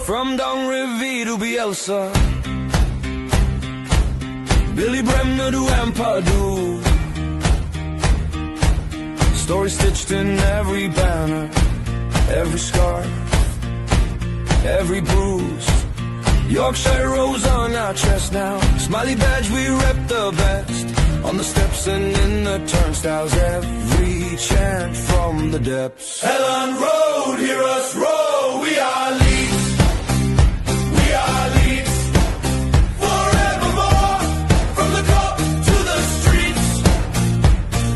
From Don Revere to Bielsa, Billy Bremner to Ampadu, story stitched in every banner, every scar, every bruise. Yorkshire rose on our chest now, smiley badge, we rep the best. On the steps and in the turnstiles, every chant from the depths. Elland Road, hear us roll, we are Leeds. We are Leeds. Forevermore, from the cup to the streets.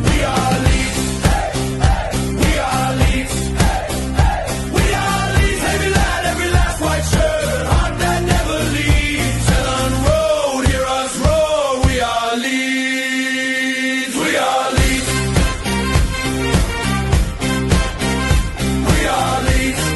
We are Leeds. Hey, hey. We are Leeds. Hey, hey. We are Leeds. Heavy lad, every last white shirt, heart that never leaves. Elland Road, hear us roll, we are Leeds. We are Leeds. We are Leeds.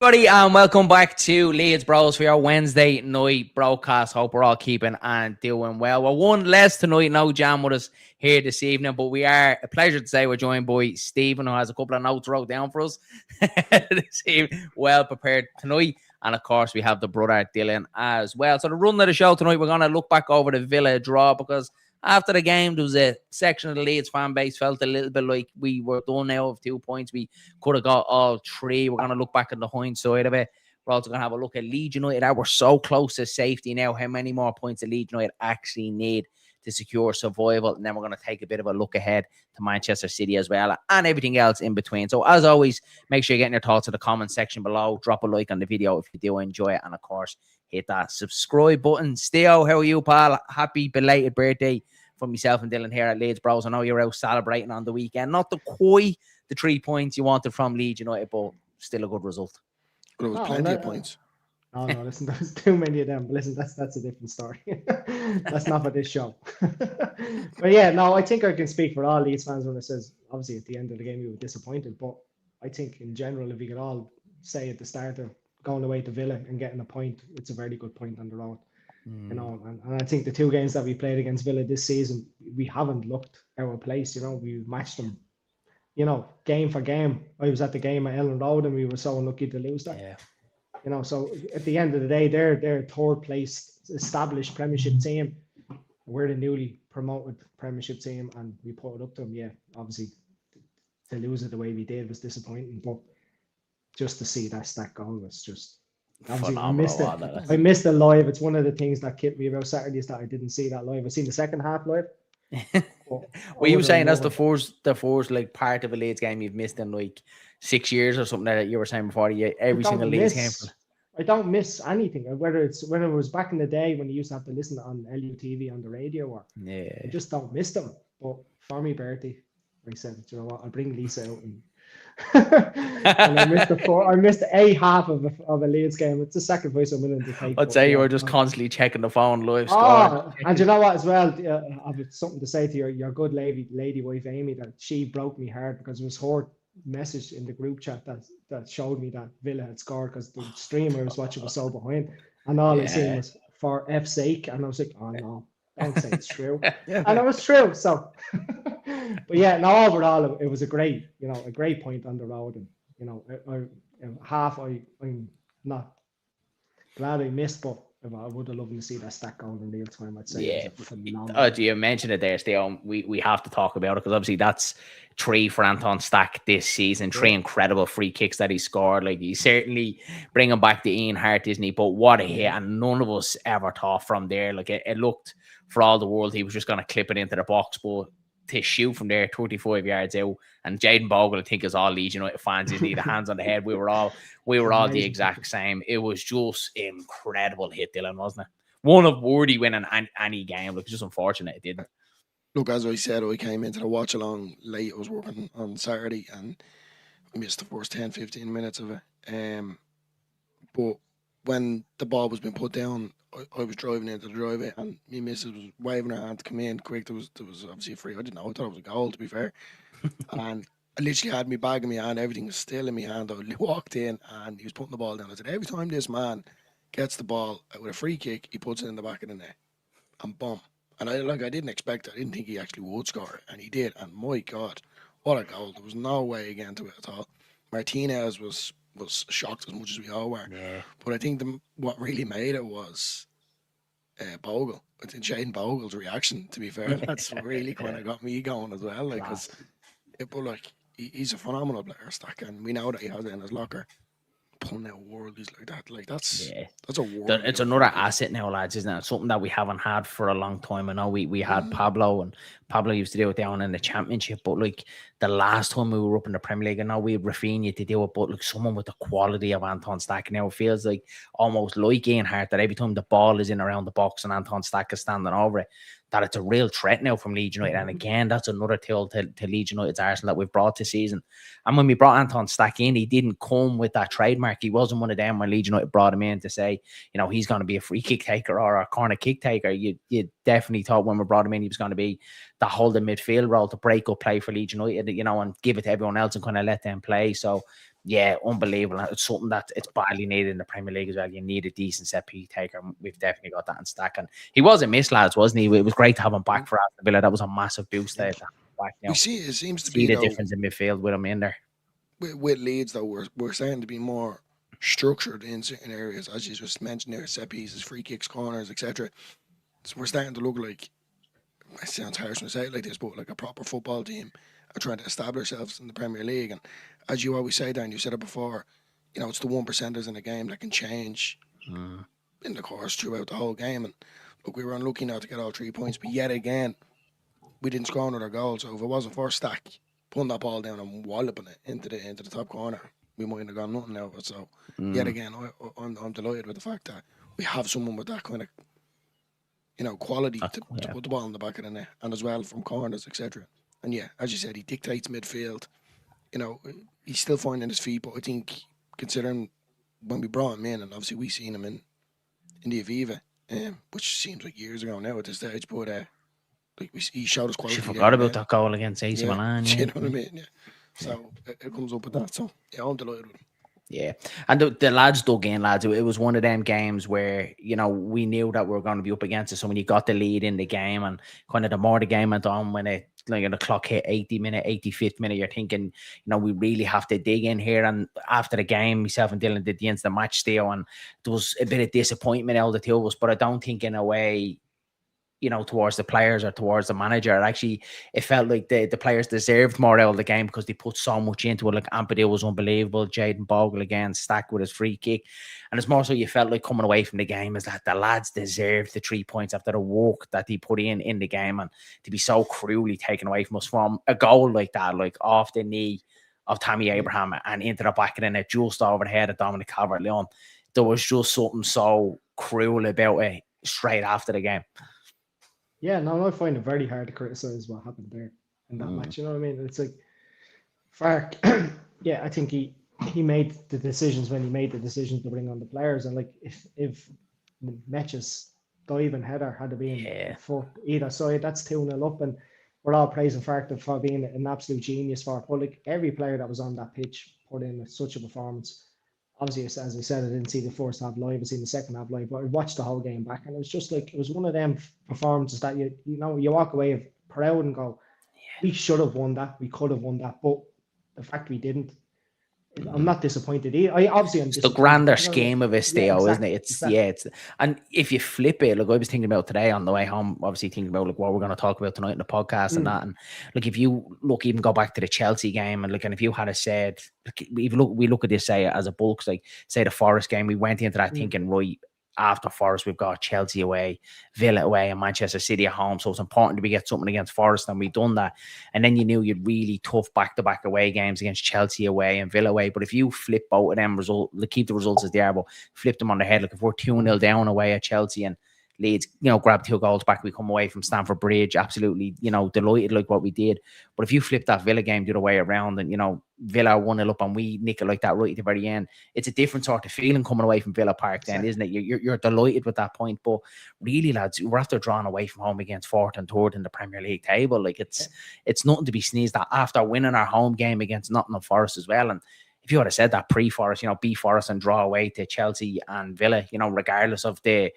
Everybody, and welcome back to Leeds Bros for your Wednesday night broadcast. Hope we're all keeping and doing well. We're one less tonight, no jam with us here this evening, but we are a pleasure to say we're joined by Stephen, who has a couple of notes wrote down for us this evening. Well prepared tonight, and of course we have the brother Dylan as well. So the run of the show tonight, we're going to look back over the Villa draw, because after the game, there was a section of the Leeds fan base felt a little bit like we were done now of 2 points. We could have got all three. We're going to look back at the hindsight of it. We're also going to have a look at Leeds United. We're so close to safety now. How many more points do Leeds United actually need to secure survival? And then we're going to take a bit of a look ahead to Manchester City as well, and everything else in between. So as always, make sure you're getting your thoughts in the comment section below. Drop a like on the video if you do enjoy it. And of course, hit that subscribe button. Steo, how are you, pal? Happy belated birthday from myself and Dylan here at Leeds Bros. I know you're out celebrating on the weekend. Not quite the 3 points you wanted from Leeds United, but still a good result. But it was plenty of points. No, listen, there's too many of them. But listen, that's a different story. That's not for this show. But yeah, no, I think I can speak for all Leeds fans when it says, obviously, at the end of the game, we were disappointed. But I think in general, if we could all say at the start of going away to Villa and getting a point, it's a very good point on the road. You know, and I think the two games that we played against Villa this season, we haven't looked our place. You know, we matched them, you know, game for game. I was at the game at Elland Road, and we were so unlucky to lose that. Yeah. You know, so at the end of the day, they're third place established Premiership team. We're the newly promoted Premiership team, and we put it up to them. Yeah, obviously, to lose it the way we did was disappointing, but just to see that Stack goal was just. I missed it live. It's one of the things that kicked me about Saturday is that I didn't see that live. I've seen the second half live. Were you saying that's the first like part of a Leeds game you've missed in like 6 years or something that you were saying before? Every single Leeds game. I don't miss anything. Whether it's when it was back in the day when you used to have to listen on LUTV on the radio, or I just don't miss them. But for me, Bertie, I said, you know what, I'll bring Lisa out and. And I missed a half of a Leeds game. It's the sacrifice I'm willing to take. I'd say you were just constantly checking the phone live score. And you know what as well, I've something to say to your good lady wife Amy, that she broke me heart, because it was her message in the group chat that showed me that Villa had scored, because the stream I was watching was so behind, and all I seen was for F's sake, and I was like, oh no, don't say it's true. And it was true. So but yeah, no, overall it was a great point on the road. And you know, I'm not glad I missed, but I would have loved to see that Stack going in real time. I'd say. You mentioned it there, Steve. We have to talk about it, because obviously that's 3 for Anton Stack this season. 3 incredible free kicks that he scored. Like, he's certainly bringing back the Ian Hart, isn't he? But what a hit! And none of us ever thought from there. Like, it looked for all the world he was just going to clip it into the box, but to shoot from there 35 yards out, and Jaden Bogle, I think, is all Leeds United fans, isn't he? The hands on the head. We were all the exact same. It was just incredible hit, Dylan, wasn't it? One of worthy winning any game. Like, just unfortunate it didn't. Look, as I said, I came into the watch along late. I was working on Saturday and I missed the first 10-15 minutes of it. But when the ball was being put down, I was driving into the driveway, and my missus was waving her hand to come in quick. There was obviously a free. I didn't know. I thought it was a goal, to be fair. And I literally had my bag in my hand. Everything was still in my hand. I walked in, and he was putting the ball down. I said, every time this man gets the ball with a free kick, he puts it in the back of the net, and boom. And I didn't expect it. I didn't think he actually would score it, and he did. And my God, what a goal! There was no way again to it at all. Martinez was shocked as much as we all were. Yeah. But I think what really made it was Bogle. I think Shane Bogle's reaction. To be fair, that's really kind of got me going as well. Like, he's a phenomenal player, Stack, and we know that he has it in his locker. Pulling out worldies like that, like that's a world. It's another asset now, lads, isn't it? It's something that we haven't had for a long time. I know we had Pablo, and Pablo used to do it down in the Championship, but like the last time we were up in the Premier League, I know we had Rafinha to do it, but like someone with the quality of Anton Stack now, it feels like almost like Ian Hart, that every time the ball is in around the box and Anton Stack is standing over it, that it's a real threat now from Leeds United. And again, that's another tool to Leeds United's arsenal that we've brought this season. And when we brought Anton Stack in, he didn't come with that trademark. He wasn't one of them when Leeds United brought him in to say, you know, he's going to be a free kick taker or a corner kick taker. You definitely thought when we brought him in, he was going to be the holding midfield role to break up play for Leeds United, you know, and give it to everyone else and kind of let them play. So, yeah, unbelievable. It's something that it's badly needed in the Premier League as well. You need a decent set piece taker. We've definitely got that in Stack. And he was a miss, lads, wasn't he? It was great to have him back for Aston Villa. That was a massive boost there. Back now. You see, it seems to see be the difference in midfield with him in there. With Leeds, though, we're starting to be more structured in certain areas, as you just mentioned there, set pieces, free kicks, corners, etc. So we're starting to look like, it sounds harsh when I say it like this, but like a proper football team are trying to establish ourselves in the Premier League. And as you always say, Dan, you said it before, you know, it's the 1%ers in the game that can change in the course throughout the whole game. And look, we were unlucky now to get all 3 points, but yet again, we didn't score another goal. So if it wasn't for Stack pulling that ball down and walloping it into the top corner, we might have got nothing out of it. So yet again, I'm delighted with the fact that we have someone with that kind of, you know, quality to put the ball in the back of the net, and as well from corners, etc. And yeah, as you said, he dictates midfield. You know, he's still finding his feet, but I think considering when we brought him in, and obviously we seen him in the Aviva, which seems like years ago now at this stage, but like he showed us quality. She forgot about that goal against AC Milan. You know what I mean? Yeah. So it comes up with that. So yeah, I'm delighted with him. Yeah, and the lads dug in, lads. It was one of them games where, you know, we knew that we were going to be up against it. So when you got the lead in the game, and kind of the more the game went on, when the clock hit 85th minute, you're thinking, you know, we really have to dig in here. And after the game, myself and Dylan did the instant match steal, and there was a bit of disappointment out of the two of us, but I don't think in a way, you know, towards the players or towards the manager. It felt like the players deserved more out of the game because they put so much into it. Like Ampadu was unbelievable, Jaden Bogle again, Stack with his free kick. And it's more so you felt like coming away from the game is that the lads deserved the 3 points after the work that they put in the game, and to be so cruelly taken away from us from a goal like that, like off the knee of Tammy Abraham and into the back of the net, just over the head of Dominic Calvert-Lewin. There was just something so cruel about it straight after the game. Yeah, no, I find it very hard to criticize what happened there in that match. You know what I mean? It's like, Fark, yeah, I think he made the decisions when he made the decision to bring on the players. And like, if Metch's dive and header had to be in foot either side, that's 2-0 up. And we're all praising Fark for being an absolute genius for it. But like, every player that was on that pitch put in such a performance. Obviously, as I said, I didn't see the first half live. I seen the second half live, but I watched the whole game back, and it was just like, it was one of them performances that you walk away proud and go, we should have won that, we could have won that, but the fact we didn't, I'm not disappointed. I'm the grander scheme of it still, isn't it? It's and if you flip it, like I was thinking about today on the way home, obviously thinking about like what we're going to talk about tonight in the podcast and that, and like if you look, even go back to the Chelsea game, and like, and if you had said, like, we look at this, say as a bulk, like say the Forest game, we went into that thinking, right, after Forest, we've got Chelsea away, Villa away, and Manchester City at home. So it's important to get something against Forest, and we've done that. And then you knew you'd really tough back-to-back away games against Chelsea away and Villa away. But if you flip both of them keep the results as they are, but flip them on their head, like if we're 2-0 down away at Chelsea and Leeds, you know, grab 2 goals back, we come away from Stamford Bridge, absolutely, you know, delighted like what we did. But if you flip that Villa game the other way around, and, you know, Villa 1-0 up and we nick it like that right at the very end, it's a different sort of feeling coming away from Villa Park then, isn't it? You're delighted with that point. But really, lads, we're after drawing away from home against 4th and 3rd in the Premier League table. Like, it's nothing to be sneezed at after winning our home game against Nottingham Forest as well. And if you would have said that pre-Forest, beat Forest and draw away to Chelsea and Villa, regardless of the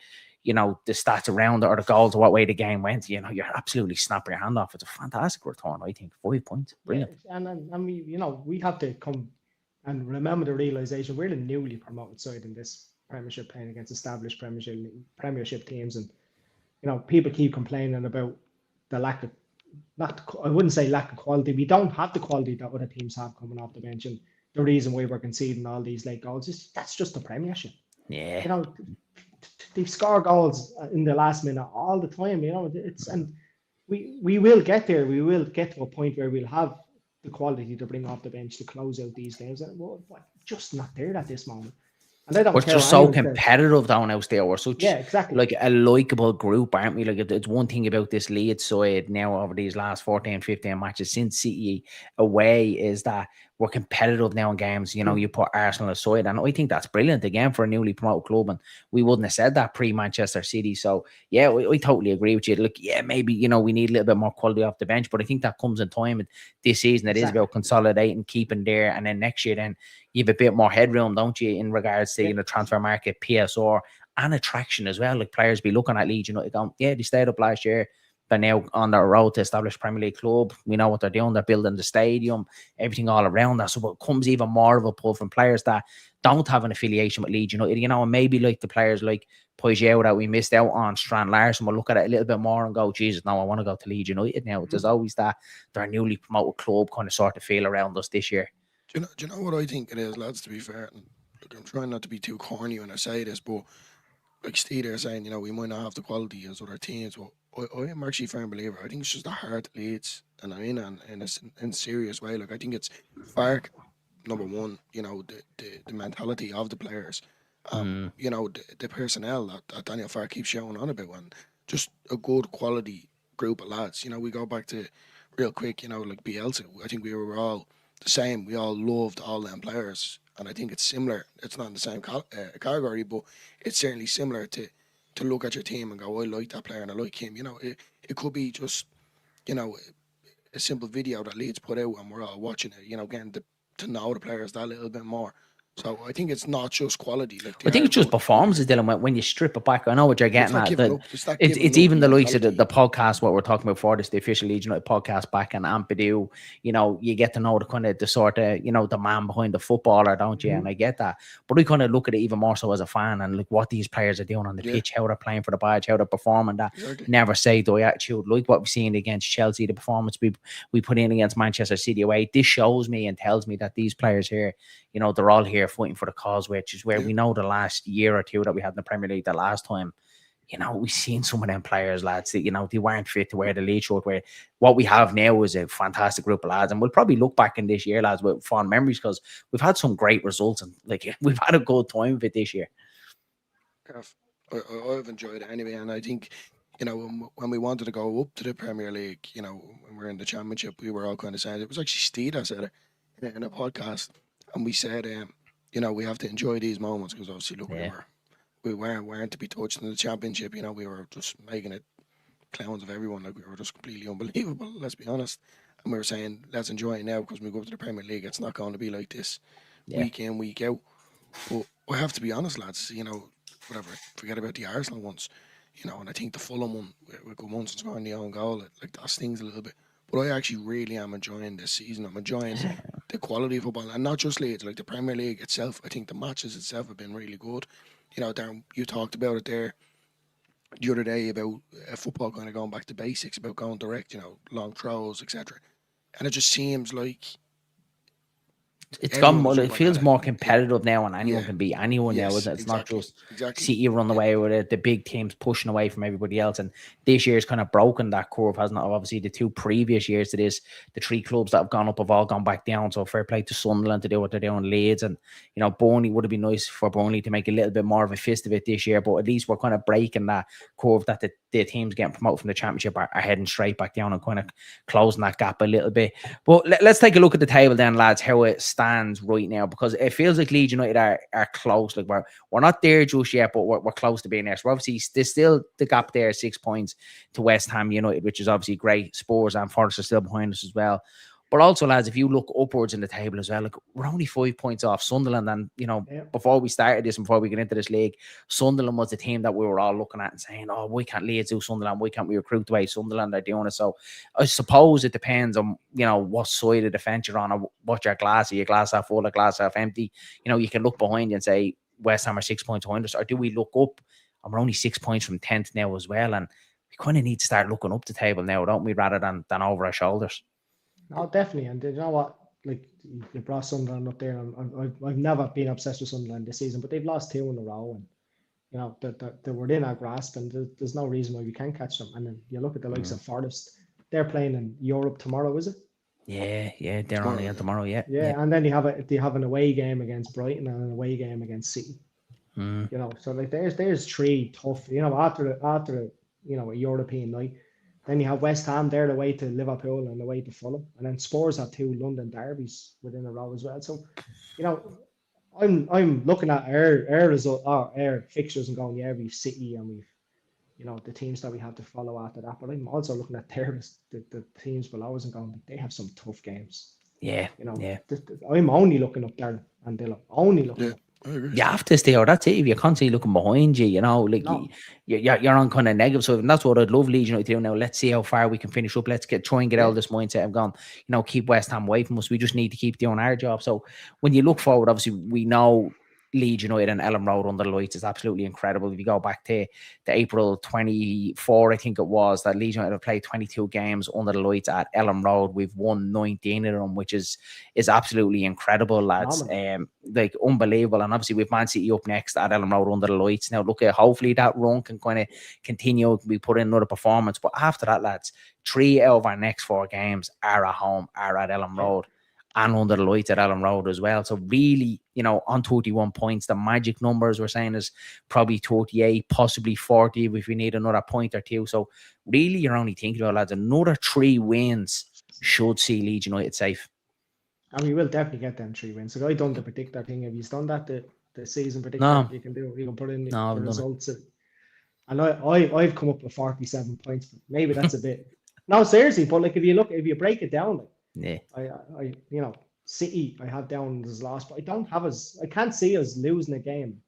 stats around it or the goals or what way the game went, you're absolutely snapping your hand off. It's a fantastic return, I think. 5 points, brilliant. Yeah, and we have to come and remember the realization we're the newly promoted side in this Premiership, playing against established Premiership teams, and people keep complaining about the lack of, I wouldn't say lack of quality. We don't have the quality that other teams have coming off the bench, and the reason why we're conceding all these late goals is that's just the Premiership. Yeah, they score goals in the last minute all the time. And we will get there. We will get to a point where we'll have the quality to bring off the bench to close out these games. And we're just not there at this moment. And I don't we're care just so competitive down out there. We're such exactly like a likeable group, aren't we? Like it's one thing about this Leeds side now over these last 14, 15 matches since City away is that we're competitive now in games. You put Arsenal aside, and I think that's brilliant again for a newly promoted club. And we wouldn't have said that pre-Manchester City. So yeah, we totally agree with you. Look, yeah, maybe we need a little bit more quality off the bench, but I think that comes in time. And this season, it is about consolidating, keeping there, and then next year, then you have a bit more headroom, don't you, in regards to transfer market, PSR, and attraction as well. Like players be looking at Leeds United going, yeah, they stayed up last year. They're now on their road to establish Premier League club. We know what they're doing. They're building the stadium, everything all around that. So it comes even more of a pull from players that don't have an affiliation with Leeds United. And maybe like the players like Peugeot that we missed out on, Strand Larson, will look at it a little bit more and go, Jesus, no, I want to go to Leeds United now. There's always that they're newly promoted club kind of sort of feel around us this year. Do you know what I think it is, lads, to be fair? And look, I'm trying not to be too corny when I say this, but like Steve there saying, we might not have the quality as other teams, but I am actually a firm believer. I think it's just the heart of Leeds, and I mean, in a serious way. Like I think it's far number one. The mentality of the players. The personnel that Daniel Farr keeps showing on about, and just a good quality group of lads. We go back to real quick. Like Bielsa. I think we were all the same. We all loved all them players, and I think it's similar. It's not in the same category, but it's certainly similar to look at your team and go, I like that player and I like him. It could be just, a simple video that Leeds put out and we're all watching it, getting to know the players that little bit more. So I think it's not just quality. I think it's just performances, Dylan. When you strip it back, I know what you're getting at. It's even the likes of the podcast, what we're talking about for this, the official Leeds United podcast back in Ampadu. You get to know the sort of, the man behind the footballer, don't you? And I get that. But we kind of look at it even more so as a fan and look what these players are doing on the pitch, how they're playing for the badge, how they're performing. That never say die attitude, like what we've seen against Chelsea, the performance we put in against Manchester City away. This shows me and tells me that these players here, they're all here fighting for the cause, which is where we know the last year or two that we had in the Premier League, the last time, we've seen some of them players, lads, that, they weren't fit to wear the Leeds shirt, where what we have now is a fantastic group of lads. And we'll probably look back in this year, lads, with fond memories, because we've had some great results and we've had a good time with it this year. I've enjoyed it anyway. And I think, when we wanted to go up to the Premier League, when we're in the Championship, we were all kind of saying, it was actually Steve that said it in a podcast. And we said, we have to enjoy these moments because obviously, look, we weren't to be touched in the Championship. We were just making it clowns of everyone. Like we were just completely unbelievable. Let's be honest. And we were saying, let's enjoy it now because when we go up to the Premier League, it's not going to be like this week in, week out. But I have to be honest, lads. Whatever. Forget about the Arsenal ones. And I think the Fulham one with Gudmundsson scoring the own goal, that stings a little bit. But I actually really am enjoying this season. I'm enjoying the quality of football, and not just Leeds, like the Premier League itself. I think the matches itself have been really good. Darren, you talked about it there the other day about football kind of going back to basics, about going direct, long throws, etc. And it just seems like it's gone more, it feels more competitive now, and anyone can beat anyone now, isn't it? It's not just City run away with it, the big teams pushing away from everybody else. And this year's kind of broken that curve, hasn't it? Obviously, the two previous years to this, the three clubs that have gone up have all gone back down. So fair play to Sunderland to do what they're doing, Leeds, and Burnley. Would have been nice for Burnley to make a little bit more of a fist of it this year, but at least we're kind of breaking that curve that the teams getting promoted from the Championship are heading straight back down and kind of closing that gap a little bit. But let's take a look at the table then, lads, how it stands right now, because it feels like Leeds United are close. Like we're not there just yet, but we're close to being there. So obviously there's still the gap there, 6 points to West Ham United, which is obviously great. Spurs and Forest are still behind us as well. But also, lads, if you look upwards in the table as well, like we're only 5 points off Sunderland. And, you know, before we started this and before we get into this league, Sunderland was the team that we were all looking at and saying, oh, why can't Leeds do Sunderland? Why can't we recruit the way Sunderland are doing it? So I suppose it depends on, you know, what side of the fence you're on or what your glass, are your glass half full or glass half empty. You know, you can look behind you and say, West Ham are 6 points behind us. Or do we look up and we're only 6 points from 10th now as well? And we kind of need to start looking up the table now, don't we, rather than over our shoulders. No, definitely. And you know what? Like, you brought Sunderland up there. And I've never been obsessed with Sunderland this season, but they've lost 2 in a row. And, you know, they're within our grasp, and there's no reason why we can't catch them. And then you look at the likes of Forest. They're playing in Europe tomorrow, is it? Yeah. They're only on tomorrow, yeah. And then they have an away game against Brighton and an away game against City. Mm. You know, so like there's 3 tough, you know, after you know, a European night. Then you have West Ham there away to Liverpool and away to Fulham. And then Spurs have 2 London derbies within a row as well. So, you know, I'm looking at our result, our fixtures and going, yeah, we've City and we've, you know, the teams that we have to follow after that. But I'm also looking at the teams below us and going, they have some tough games. Yeah. You know, I'm only looking up Darren and Dillo. Only looking up. You have to stay out. That's it. If you're constantly looking behind you, you know, like you're on kind of negative. So that's what I'd love Leeds United to do now. Let's see how far we can finish up. Let's try and get out of this mindset of going, you know, keep West Ham away from us. We just need to keep doing our job. So when you look forward, obviously we know Leeds United and Elland Road under the lights is absolutely incredible. If you go back to April 24, I think it was, that Leeds United have played 22 games under the lights at Elland Road. We've won 19 of them, which is absolutely incredible, lads. Like unbelievable. And obviously we've Man City up next at Elland Road under the lights. Now look at, hopefully that run can kind of continue. We put in another performance, but after that, lads, 3 out of our next 4 games are at home, are at Elland Road. And under the lights at Elland Road as well. So really, you know, on 31 points, the magic numbers we're saying is probably 38, possibly 40 if we need another point or 2. So really, you're only thinking about, lads, another 3 wins should see Leeds United safe. And we will definitely get them 3 wins. So I done the predictor thing. Have you done that, the season predictor? You can do. You can put in the results. And I've come up with 47 points. Maybe that's a bit. No, seriously, but like if you break it down, like, yeah, I you know, City I have down as lost, but I can't see us losing a game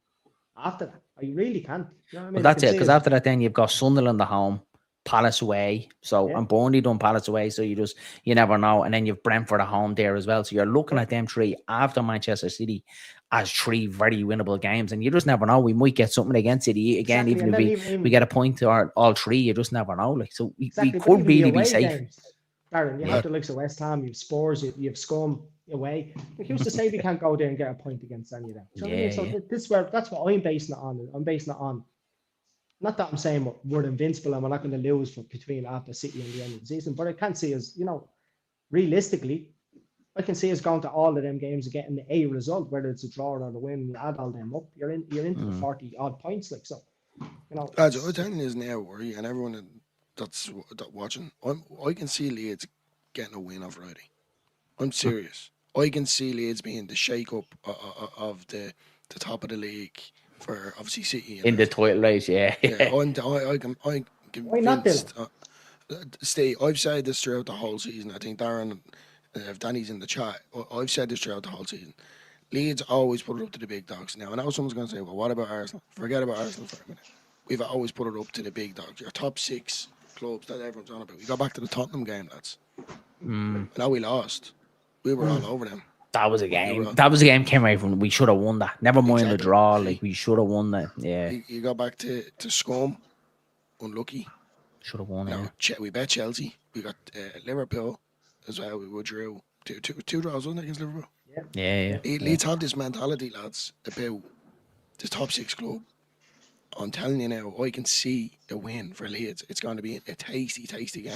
after that. I really can't. You know what I mean? Well, that's it, because after that then you've got Sunderland at home, Palace away. So and Burnley done Palace away, so you never know. And then you've Brentford at home there as well. So you're looking at them 3 after Manchester City as 3 very winnable games, and you just never know. We might get something against City again, even if we get a point or all 3. You just never know. Like, so we could really be safe. Games, Darren, you have the likes of West Ham, you have Spurs, you have Scum away. Like, who's to say we can't go there and get a point against any of them? You know what I mean? So that's what I'm basing it on. I'm basing it on, not that I'm saying we're invincible and we're not going to lose between after City and the end of the season, but I can't see us, you know, realistically, I can see us going to all of them games and getting a result, whether it's a draw or a win. You add all them up, you're into the 40 odd points. Like, so, you know. I'm telling you is now, worry, and everyone that's watching, I can see Leeds getting a win on Friday. I'm serious. I can see Leeds being the shake-up of the top of the league for obviously City. In the title race, yeah. I'm convinced. Steve, I've said this throughout the whole season. I think Darren, if Danny's in the chat, I've said this throughout the whole season. Leeds always put it up to the big dogs. Now, I know someone's going to say, well, what about Arsenal? Forget about Arsenal for a minute. We've always put it up to the big dogs. Your top 6 clubs that everyone's on about. We go back to the Tottenham game, lads. Now we lost. We were all over them. That was a game. That was a game came away from. We should have won that. Never mind the draw. Like, we should have won that. Yeah. You go back to Scum. Unlucky. Should have won. No, we bet Chelsea. We got Liverpool as well. We drew 2 draws, wasn't it, against Liverpool? Yeah. Leeds have this mentality, lads, about the top 6 club. I'm telling you now, I can see a win for Leeds. It's going to be a tasty game.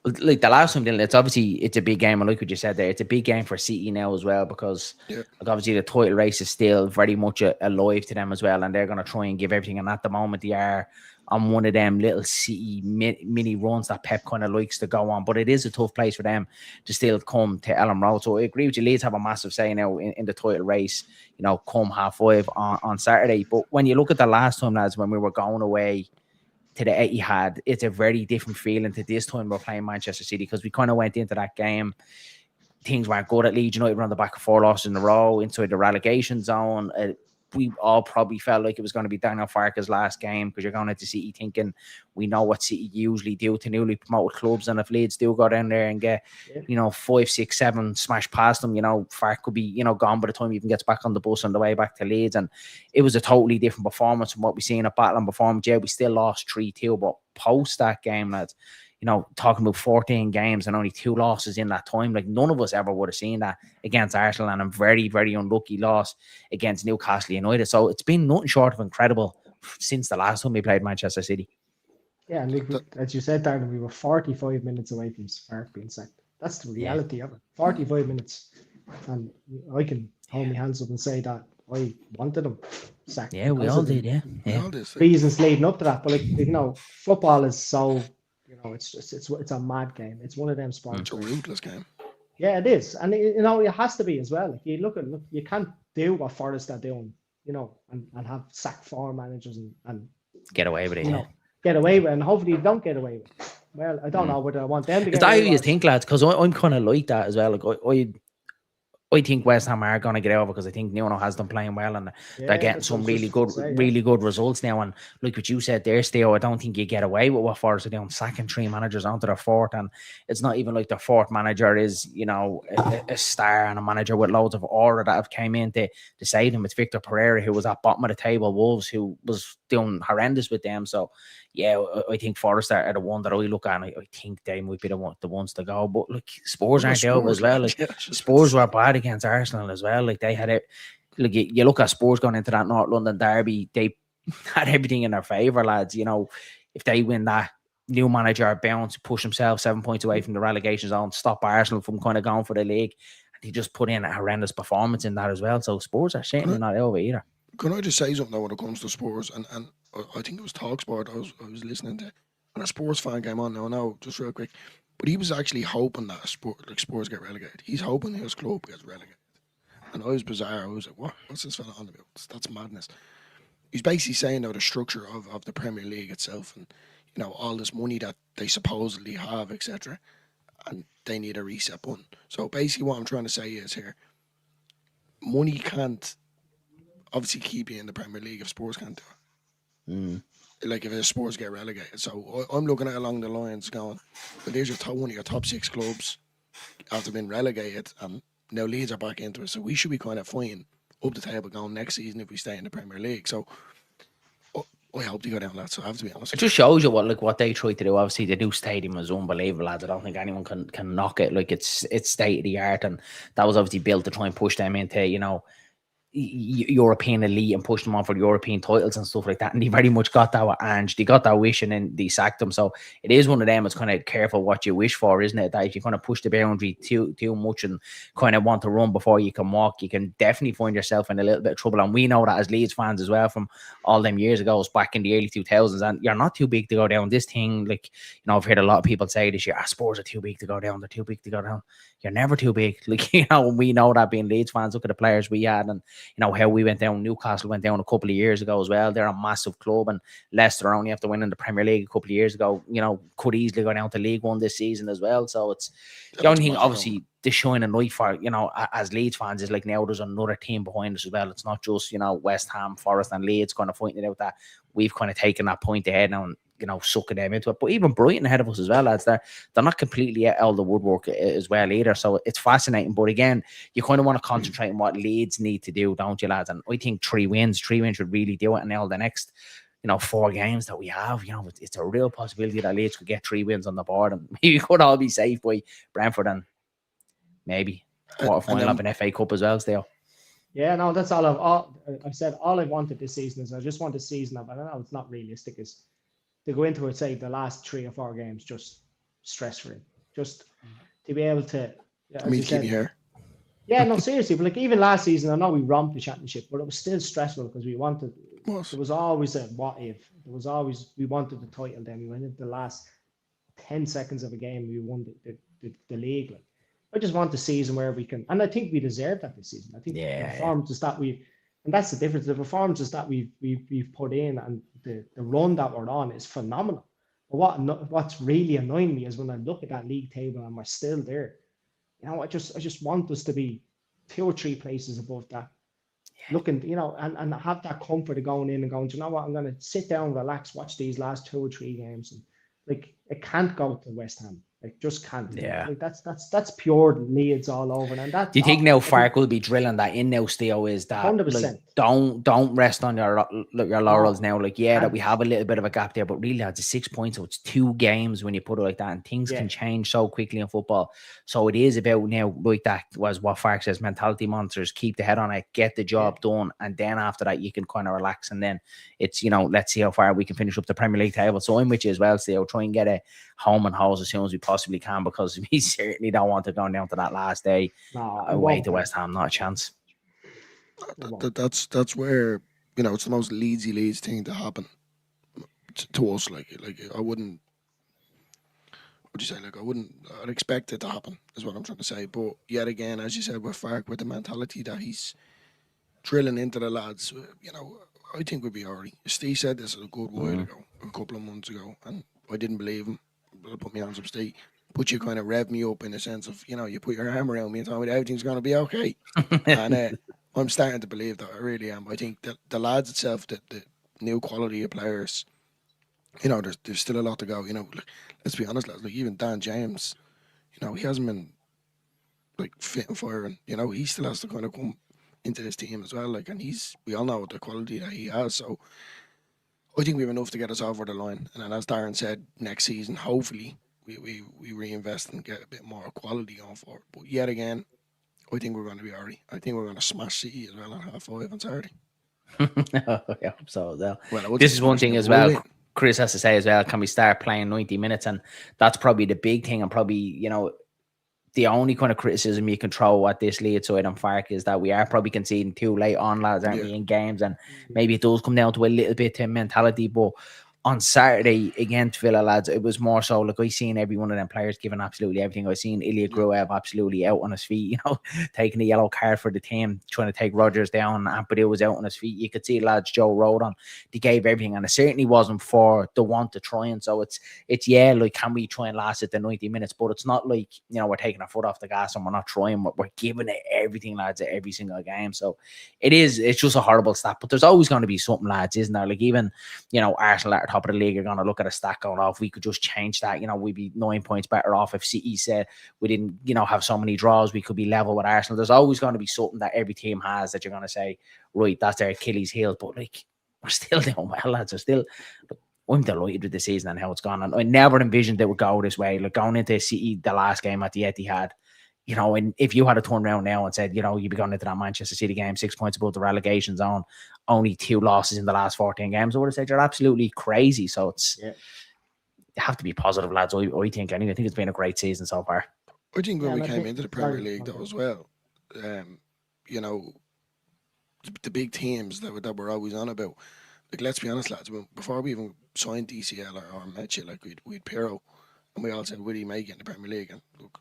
Like the last time, it's a big game, and like what you said there, it's a big game for City now as well, because like obviously the title race is still very much alive to them as well, and they're going to try and give everything. And at the moment, they are on one of them little City mini runs that Pep kind of likes to go on. But it is a tough place for them to still come to Elland Road. So I agree with you. Leeds have a massive say now in the title race. You know, come 5:30 on Saturday. But when you look at the last time, lads, when we were going away to the Etihad, it's a very different feeling to this time we're playing Manchester City, because we kind of went into that game, things weren't good at Leeds United, on the back of 4 losses in a row inside the relegation zone. We all probably felt like it was going to be Daniel Farke's last game, because you're going into City thinking, we know what City usually do to newly promoted clubs, and if Leeds do go down there and get, 5, 6, 7 smash past them, Farke could be, gone by the time he even gets back on the bus on the way back to Leeds. And it was a totally different performance from what we seen at Battle and performance. Yeah, we still lost 3-2, but post that game, lads, talking about 14 games and only 2 losses in that time. Like, none of us ever would have seen that against Arsenal, and a very, very unlucky loss against Newcastle United. So it's been nothing short of incredible since the last time we played Manchester City. Yeah, and as you said, Darren, we were 45 minutes away from Spark being sacked. That's the reality of it. 45 minutes. And I can hold my hands up and say that I wanted him sacked. Yeah, we all did, yeah. Reasons leading up to that. But, football is so... it's a mad game. It's one of them sports. It's a ruthless game. Yeah, it is, and it has to be as well. Like, you look, you can't do what Forest are doing, and have sack 4 managers and get away with it. Get away with it, and hopefully you don't get away with it. Well, I don't know whether I want them to get away with it. It's that you think, lads, because I'm kind of like that as well. Like, I think West Ham are going to get over, because I think Nuno has them playing well, and they're getting some really good results now. And like what you said there, Theo, I don't think you get away with what Forest are doing, sacking 3 managers onto their 4th, and it's not even like their 4th manager is, a star and a manager with loads of aura that have came in to save them. It's Victor Pereira, who was at bottom of the table, Wolves, who was doing horrendous with them. So yeah, I think Forest are the one that I look at, and I think they might be the ones to go. But look, Spurs aren't there as well. Like, Spurs were bad against Arsenal as well. Like, they had it. Like, you look at Spurs going into that North London derby, they had everything in their favour, lads. If they win that, new manager bounce, push himself 7 points away from the relegation zone, stop Arsenal from kind of going for the league. And they just put in a horrendous performance in that as well. So Spurs are certainly not over either. Can I just say something though when it comes to Spurs? And I think it was TalkSport I was listening to, and a Spurs fan came on now, just real quick. But he was actually hoping that Spurs get relegated. He's hoping his club gets relegated. And I was bizarre. I was like, what's this fella on about? That's madness. He's basically saying the structure of the Premier League itself, and all this money that they supposedly have, etc. And they need a reset button. So basically what I'm trying to say is here, money can't obviously keep you in the Premier League if Spurs can't do it. Like, if the Spurs get relegated. So I'm looking at along the lines going, well, there's one of your top 6 clubs after being relegated, and now Leeds are back into it. So we should be kind of fighting up the table going next season if we stay in the Premier League. So I hope they go down, lads. So I have to be honest. It just shows you what they try to do. Obviously, the new stadium is unbelievable, lads. I don't think anyone can knock it. Like, it's state of the art, and that was obviously built to try and push them into European elite and push them on for European titles and stuff like that. And they very much got that with Ange. They got that wish, and then they sacked them. So it is one of them. It's kind of careful what you wish for, isn't it? That if you kind of push the boundary too much and kind of want to run before you can walk, you can definitely find yourself in a little bit of trouble. And we know that as Leeds fans as well, from all them years ago, it was back in the early 2000s. And you're not too big to go down. This thing, like, I've heard a lot of people say this year, Spurs are too big to go down. They're too big to go down. You're never too big. Like, we know that being Leeds fans. Look at the players we had, and how we went down. Newcastle went down a couple of years ago as well. They're a massive club, and Leicester only after winning the Premier League a couple of years ago, could easily go down to League One this season as well. So it's the only thing, obviously, the shining light for, as Leeds fans is like, now there's another team behind us as well. It's not just, West Ham, Forest and Leeds kind of pointing it out that we've kind of taken that point ahead now and, sucking them into it. But even Brighton ahead of us as well, lads. They're not completely out of the woodwork as well either. So it's fascinating. But again, you kind of want to concentrate on what Leeds need to do, don't you, lads? And I think 3 wins should really do it. And now the next, 4 games that we have, it's a real possibility that Leeds could get 3 wins on the board, and maybe could all be safe by Brentford and maybe quarter-final of an FA Cup as well still. Yeah, no, that's all I've said. All I wanted this season is I just want a season of, I know it's not realistic, is to go into it, say, the last 3 or 4 games just stress-free. Just to be able to... I mean, keep you here. Yeah, no, seriously. But like, even last season, I know we romped the championship, but it was still stressful because we wanted... There was always a what if. There was always... We wanted the title then. We went into the last 10 seconds of a game, we won the league. Like, I just want the season where we can... And I think we deserve that this season. I think the performances that we And that's the difference. The performances that we've put in and the run that we're on is phenomenal. But what's really annoying me is when I look at that league table and we're still there. You know, I just want us to be 2 or 3 places above that. Looking, you know, and have that comfort of going in and going, you know what, I'm going to sit down, relax, watch these last 2 or 3 games. And like, it can't go to West Ham. Like, just can't. Yeah. Like, that's pure Leeds all over. And that, Do you think now Fark will be drilling that in now, Theo, is that 100%. like, don't rest on your laurels now. Like, yeah, that we have a little bit of a gap there, but really, lads, it's 6 points, so it's 2 games when you put it like that, and things can change so quickly in football. So it is about now, like that was what Fark says, mentality monsters, keep the head on it, get the job done, and then after that, you can kind of relax, and then it's, you know, let's see how far we can finish up the Premier League table. So I'm with you as well, Theo, try and get a home and hose as soon as we possibly can, because we certainly don't want to go down to that last day away to West Ham. Not a chance. That's where, you know, it's the most Leeds thing to happen to us. Like I wouldn't. What do you say? Like I'd expect it to happen. Is what I'm trying to say. But yet again, as you said, with Fark, with the mentality that he's drilling into the lads, you know, I think we'd be alright. Steve said this a good while ago, a couple of months ago, and I didn't believe him. I put my hands up, Steve. But you kind of rev me up in the sense of, you know, you put your arm around me and tell me that everything's going to be okay. And I'm starting to believe that. I really am. I think that the lads itself, the new quality of players, you know, there's still a lot to go. You know, let's be honest, lads. Like even Dan James, you know, he hasn't been like fit and firing. You know, he still has to kind of come into this team as well. Like, and we all know the quality that he has. So I think we have enough to get us over the line. And then, as Darren said, next season, hopefully, we reinvest and get a bit more quality on for it. But yet again, I think we're going to be alright. I think we're going to smash City as well at 5 on Saturday. I hope so as well. This is one thing as well. Chris has to say as well, can we start playing 90 minutes? And that's probably the big thing, and probably, you know, the only kind of criticism you can throw at this Leeds side on Fark is that we are probably conceding too late on, lads, aren't we, in games? And maybe it does come down to a little bit to mentality. But on Saturday against Villa, lads, it was more so, like, I seen every one of them players giving absolutely everything. I seen Ilya Gruev absolutely out on his feet, you know, taking a yellow card for the team, trying to take Rodgers down. Ampadu was out on his feet. You could see lads, Joe Rodon, they gave everything, and it certainly wasn't for the want to try. And so it's like, can we try and last it the 90 minutes? But it's not like, you know, we're taking our foot off the gas and we're not trying. We're giving it everything, lads, at every single game. So it's just a horrible stat. But there's always going to be something, lads, isn't there? Like, even, you know, Arsenal at the top of the league are going to look at a stat going off. We could just change that. You know, we'd be 9 points better off if City said we didn't, you know, have so many draws. We could be level with Arsenal. There's always going to be something that every team has that you're going to say, right, that's their Achilles heel. But like, we're still doing well, lads. I'm delighted with the season and how it's gone. And I never envisioned it would go this way. Like, going into City, the last game at the Etihad, you know, and if you had to turn around now and said, you know, you'd be going into that Manchester City game 6 points above the relegation zone, only 2 losses in the last 14 games, I would have said you're absolutely crazy. So it's you have to be positive, lads. I think anyway. I think it's been a great season so far. I think when we came into the Premier League, though, as well, you know, the big teams that we're always on about. Like, let's be honest, lads. Before we even signed DCL or met you, like we'd Pirro, and we all said, "Will he make it in the Premier League?" And look,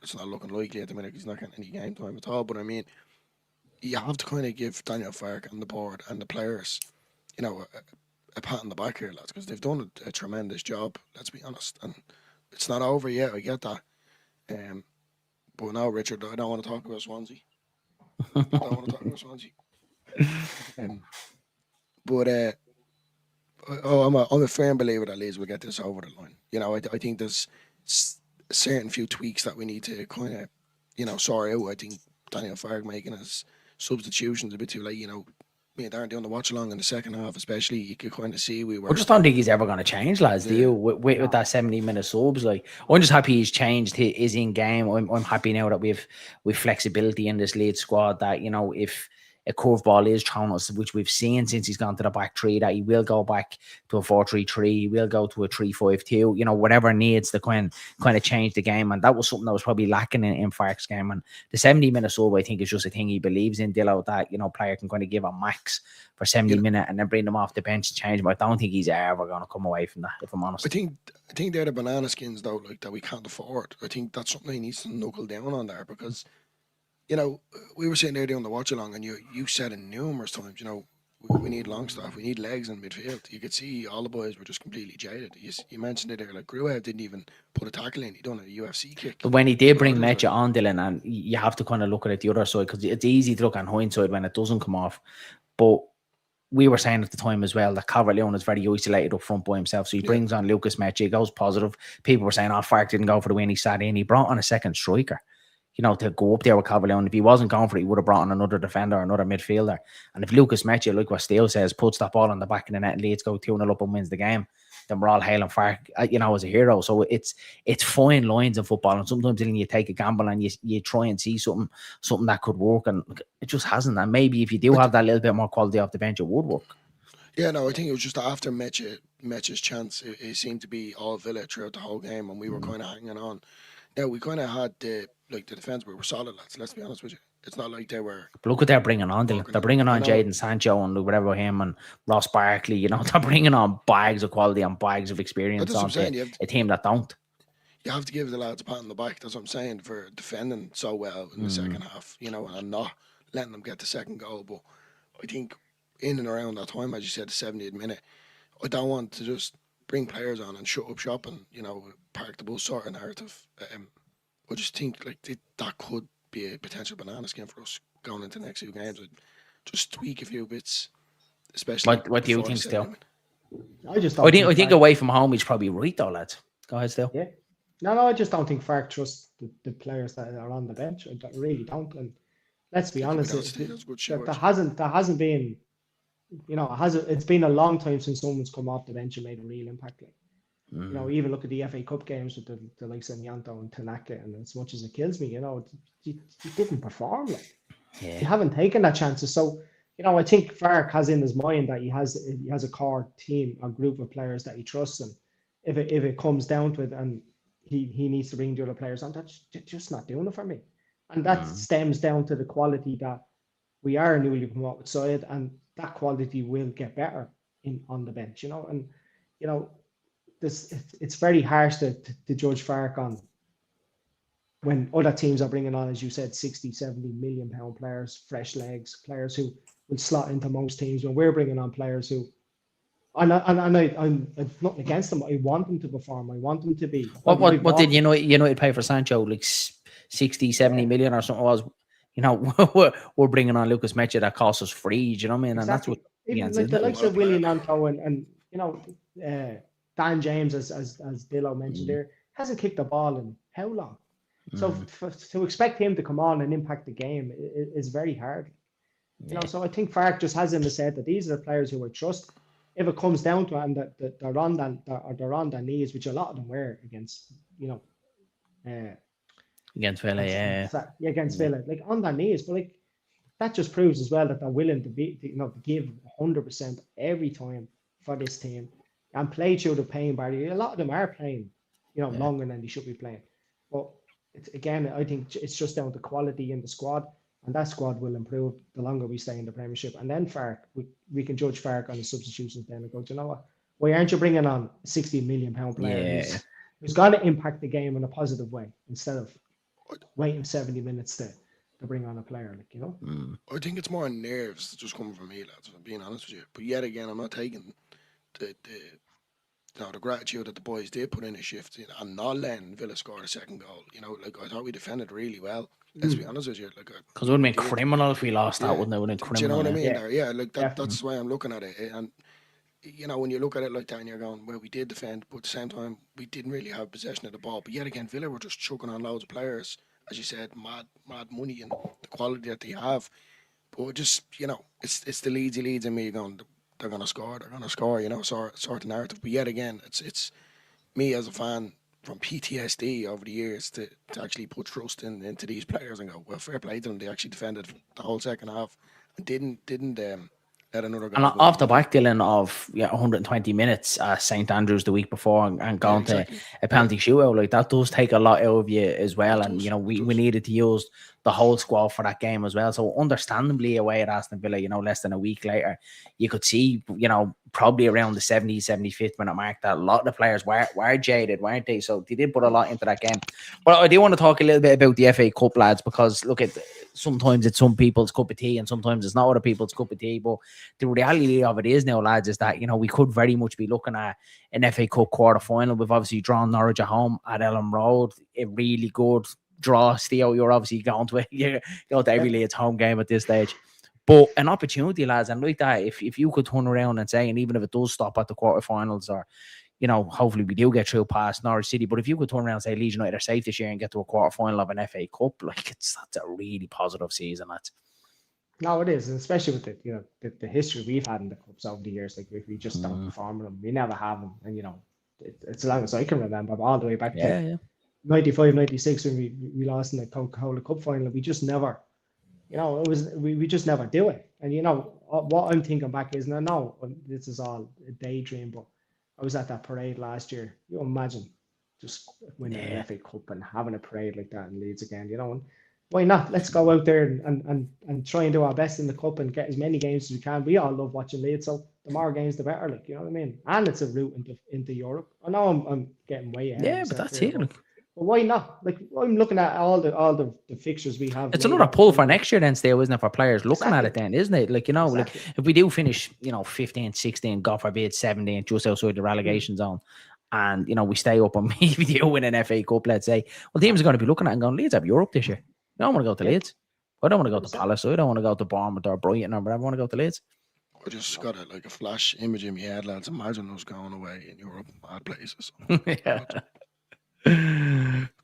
it's not looking likely at the minute. He's not getting any game time at all. But I mean, you have to kind of give Daniel Farke and the board and the players, you know, a pat on the back here, lads, because they've done a tremendous job. Let's be honest, and it's not over yet. I get that. But now, Richard, I don't want to talk about Swansea. But I'm a firm believer that Leeds will get this over the line. You know, I think there's certain few tweaks that we need to kind of, you know, sort out. I think Daniel Farke making his substitutions a bit too late. You know, me and Darren doing the watch along in the second half, especially, you could kind of see I just don't think he's ever going to change, lads. Do you with that 70-minute subs? Like, I'm just happy he's changed his in game. I'm happy now that we've flexibility in this Leeds squad, that, you know, if a curveball is thrown us, which we've seen since he's gone to the back three, that he will go back to a 4-3-3, he will go to a 3-5-2, you know, whatever needs to kind of change the game. And that was something that was probably lacking in Farke's game. And the 70-minute sub, I think, is just a thing he believes in, Dillo, that, you know, player can kind of give a max for 70 minutes and then bring them off the bench and change them. I don't think he's ever going to come away from that, if I'm honest. I think they're the banana skins, though, like, that we can't afford. I think that's something he needs to knuckle down on there, because you know, we were sitting there doing the watch along, and you said it numerous times, you know, we need Longstaff, we need legs in midfield. You could see all the boys were just completely jaded. You mentioned it there, like Gruev didn't even put a tackle in. He done a UFC kick. But when he did bring Mecha on, Dylan, and you have to kind of look at it the other side, because it's easy to look on hindsight when it doesn't come off. But we were saying at the time as well that Calvert-Lewin is very isolated up front by himself. So he brings on Lucas Mecha, he goes positive. People were saying, Fark didn't go for the win, he sat in. He brought on a second striker, you know, to go up there with Calvert-Lewin. If he wasn't going for it, he would have brought on another defender, another midfielder. And if Lucas Mecha, like what Steele says, puts that ball on the back of the net and Leeds go 2-0 up and wins the game, then we're all hailing Fark, you know, as a hero. So it's fine lines in football, and sometimes then you take a gamble and you try and see something that could work, and it just hasn't. And maybe if you do have that little bit more quality off the bench, it would work. Yeah, no, I think it was just after Mecha's chance, it seemed to be all Villa throughout the whole game, and we were kind of hanging on. Now, we kind of had the defence, but we were solid, lads, let's be honest with you. It's not like they were... But look what they're bringing on, Dylan. They're bringing on Jadon Sancho and whatever him and Ross Barkley, you know, they're bringing on bags of quality and bags of experience on a team that don't. You have to give the lads a pat on the back, that's what I'm saying, for defending so well in the second half, you know, and not letting them get the second goal. But I think in and around that time, as you said, the 70th minute, I don't want to just bring players on and shut up shop and, you know, park the bus sort of narrative. I just think like that could be a potential banana skin for us going into the next few games. I'd just tweak a few bits, especially. What do you think, Still? I think away from home he's probably right though, lads. Go ahead, Still. Yeah. No, I just don't think Fark trusts the players that are on the bench. I really don't. And let's be honest, there hasn't been, you know, it's been a long time since someone's come off the bench and made a real impact. Like, you know, even look at the FA Cup games with the likes of Nyanto and Tanaka, and as much as it kills me, you know, you didn't perform. Like, you haven't taken that chances. So, you know, I think Fark has in his mind that he has a core team, a group of players that he trusts, and if it comes down to it, and he needs to bring the other players on, that's just not doing it for me. And that stems down to the quality that we are a newly promoted side, and that quality will get better on the bench, you know. And, you know, it's very harsh to judge Fark on when other teams are bringing on, as you said, 60, 70 million pound players, fresh legs, players who will slot into most teams, when we're bringing on players who, I'm nothing against them. I want them to perform. I want them to be. What did United pay for Sancho? Like 60, 70 million or something was, you know, we're bringing on Lucas Mecha that costs us free. Do you know what I mean? And that's what the likes of Willie Nanto and you know, Dan James, as Dillo mentioned there, hasn't kicked the ball in how long? So to expect him to come on and impact the game is very hard. You know, so I think Fark just has in the set that these are the players who I trust. If it comes down to it, and that they're on their knees, which a lot of them were against, you know, against Villa, against Villa, like on their knees. But like that just proves as well that they're willing to to give 100% every time for this team and play through the pain barrier. A lot of them are playing, you know, longer than they should be playing. But it's, again, I think it's just down to quality in the squad. And that squad will improve the longer we stay in the Premiership. And then Fark, we can judge Fark on the substitutions then and go, you know what? Why aren't you bringing on a 60 million pound player who's going to impact the game in a positive way instead of waiting 70 minutes to bring on a player, like, you know? I think it's more nerves just coming from me, lads, if I'm being honest with you. But yet again, I'm not taking the gratitude that the boys did put in a shift, you know, and not letting Villa score a second goal. You know, like, I thought we defended really well. Let's be honest with you. Like, because it would have been criminal if we lost that, wouldn't it? Would have been criminal. Do you know what I mean? Yeah, like that's the way I'm looking at it. And, you know, when you look at it like that and you're going, well, we did defend, but at the same time, we didn't really have possession of the ball. But yet again, Villa were just chucking on loads of players, as you said, mad money and the quality that they have. But just, you know, it's the Leeds in me going, they're going to score, you know, sort of narrative. But yet again, it's me as a fan from PTSD over the years to actually put trust into these players and go, well, fair play to them. They actually defended the whole second half and didn't let another goal. And off the back, Dylan, of 120 minutes at St Andrews the week before and going to a penalty shootout, like that does take a lot out of you as well. And, you know, we needed to use the whole squad for that game as well. So understandably away at Aston Villa, less than a week later, you could see, probably around the 70th, 75th minute mark that a lot of the players were jaded, weren't they? So they did put a lot into that game. But I do want to talk a little bit about the FA Cup, lads, because look, sometimes it's some people's cup of tea and sometimes it's not other people's cup of tea. But the reality of it is now, lads, is that, we could very much be looking at an FA Cup quarter final. We've obviously drawn Norwich at home at Elland Road, a really good draw. Theo, you're obviously going to every Leeds home game at this stage. But an opportunity, lads, and like that, if you could turn around and say, and even if it does stop at the quarterfinals, or hopefully we do get through past Norwich City, but if you could turn around and say Leeds United are safe this year and get to a quarterfinal of an FA Cup, that's a really positive season, lads. No, it is, and especially with the history we've had in the cups over the years. Like, we just don't perform them, we never have them, and it's as long as I can remember, all the way back to 95, 96 when we lost in the Coca-Cola Cup final. We just never, it was we just never do it. And what I'm thinking back is, no, this is all a daydream, but I was at that parade last year. You imagine just winning an FA Cup and having a parade like that in Leeds again, and why not? Let's go out there and try and do our best in the cup and get as many games as we can. We all love watching Leeds, so the more games, the better. Like, you know what I mean? And it's a route into Europe. I know I'm getting way ahead. Yeah, but that's it. But why not? Like, I'm looking at all the fixtures we have. It's another pull for next year then, still, isn't it, for players looking at it then, isn't it? Like, like if we do finish, 15, 16, God forbid, 17, just outside the relegation zone, and, we stay up and maybe do win an FA Cup, let's say, well, teams are going to be looking at it and going, Leeds have Europe this year. I don't want to go to Leeds. I don't want to go to Palace. I don't want to go to Bournemouth or Brighton or whatever. I want to go to Leeds. I just got a flash image in my head, lads. Imagine us going away in Europe, bad places.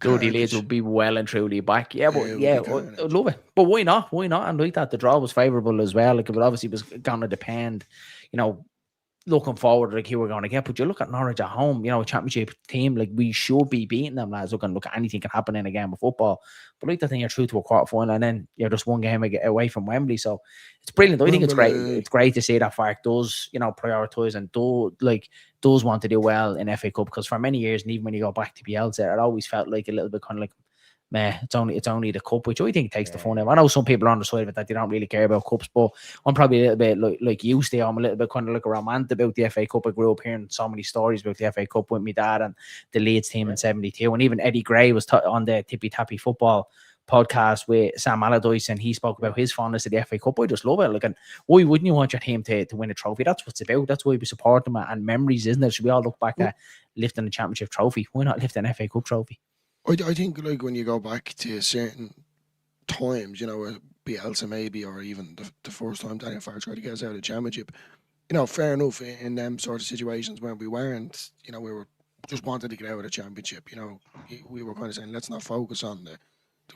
Dirty Leeds will be well and truly back. Yeah, but I love it. But why not? Why not? And like that, the draw was favourable as well. Like, it obviously was going to depend, looking forward, like, who we're going to get. But you look at Norwich at home, a championship team, like, we should be beating them, lads. Look, anything can happen in a game of football. But like that thing, you're through to a quarter final and then you're just one game away from Wembley. So it's brilliant. I think it's great. It's great to see that Fark does, prioritise and does want to do well in FA Cup, because for many years, and even when you go back to Bielsa, it always felt like a little bit kind of like, meh, it's only the cup, which I think takes the fun out. I know some people are on the side of it that they don't really care about cups, but I'm probably a little bit like you, Steve. I'm a little bit kind of like a romantic about the FA Cup. I grew up hearing so many stories about the FA Cup with my dad and the Leeds team in '72, and even Eddie Gray was on the Tippy Tappy Football podcast with Sam Allardyce, and he spoke about his fondness of the FA Cup. I just love it. Like, and why wouldn't you want your team to win a trophy? That's what it's about. That's why we support them, and memories, isn't it? Should we all look back at lifting a championship trophy? Why not lift an FA Cup trophy? I think, like, when you go back to certain times, Bielsa maybe, or even the first time Daniel Farr tried to get us out of the championship, fair enough in them sort of situations when we weren't, we were just wanted to get out of the championship. We were kind of saying, let's not focus on the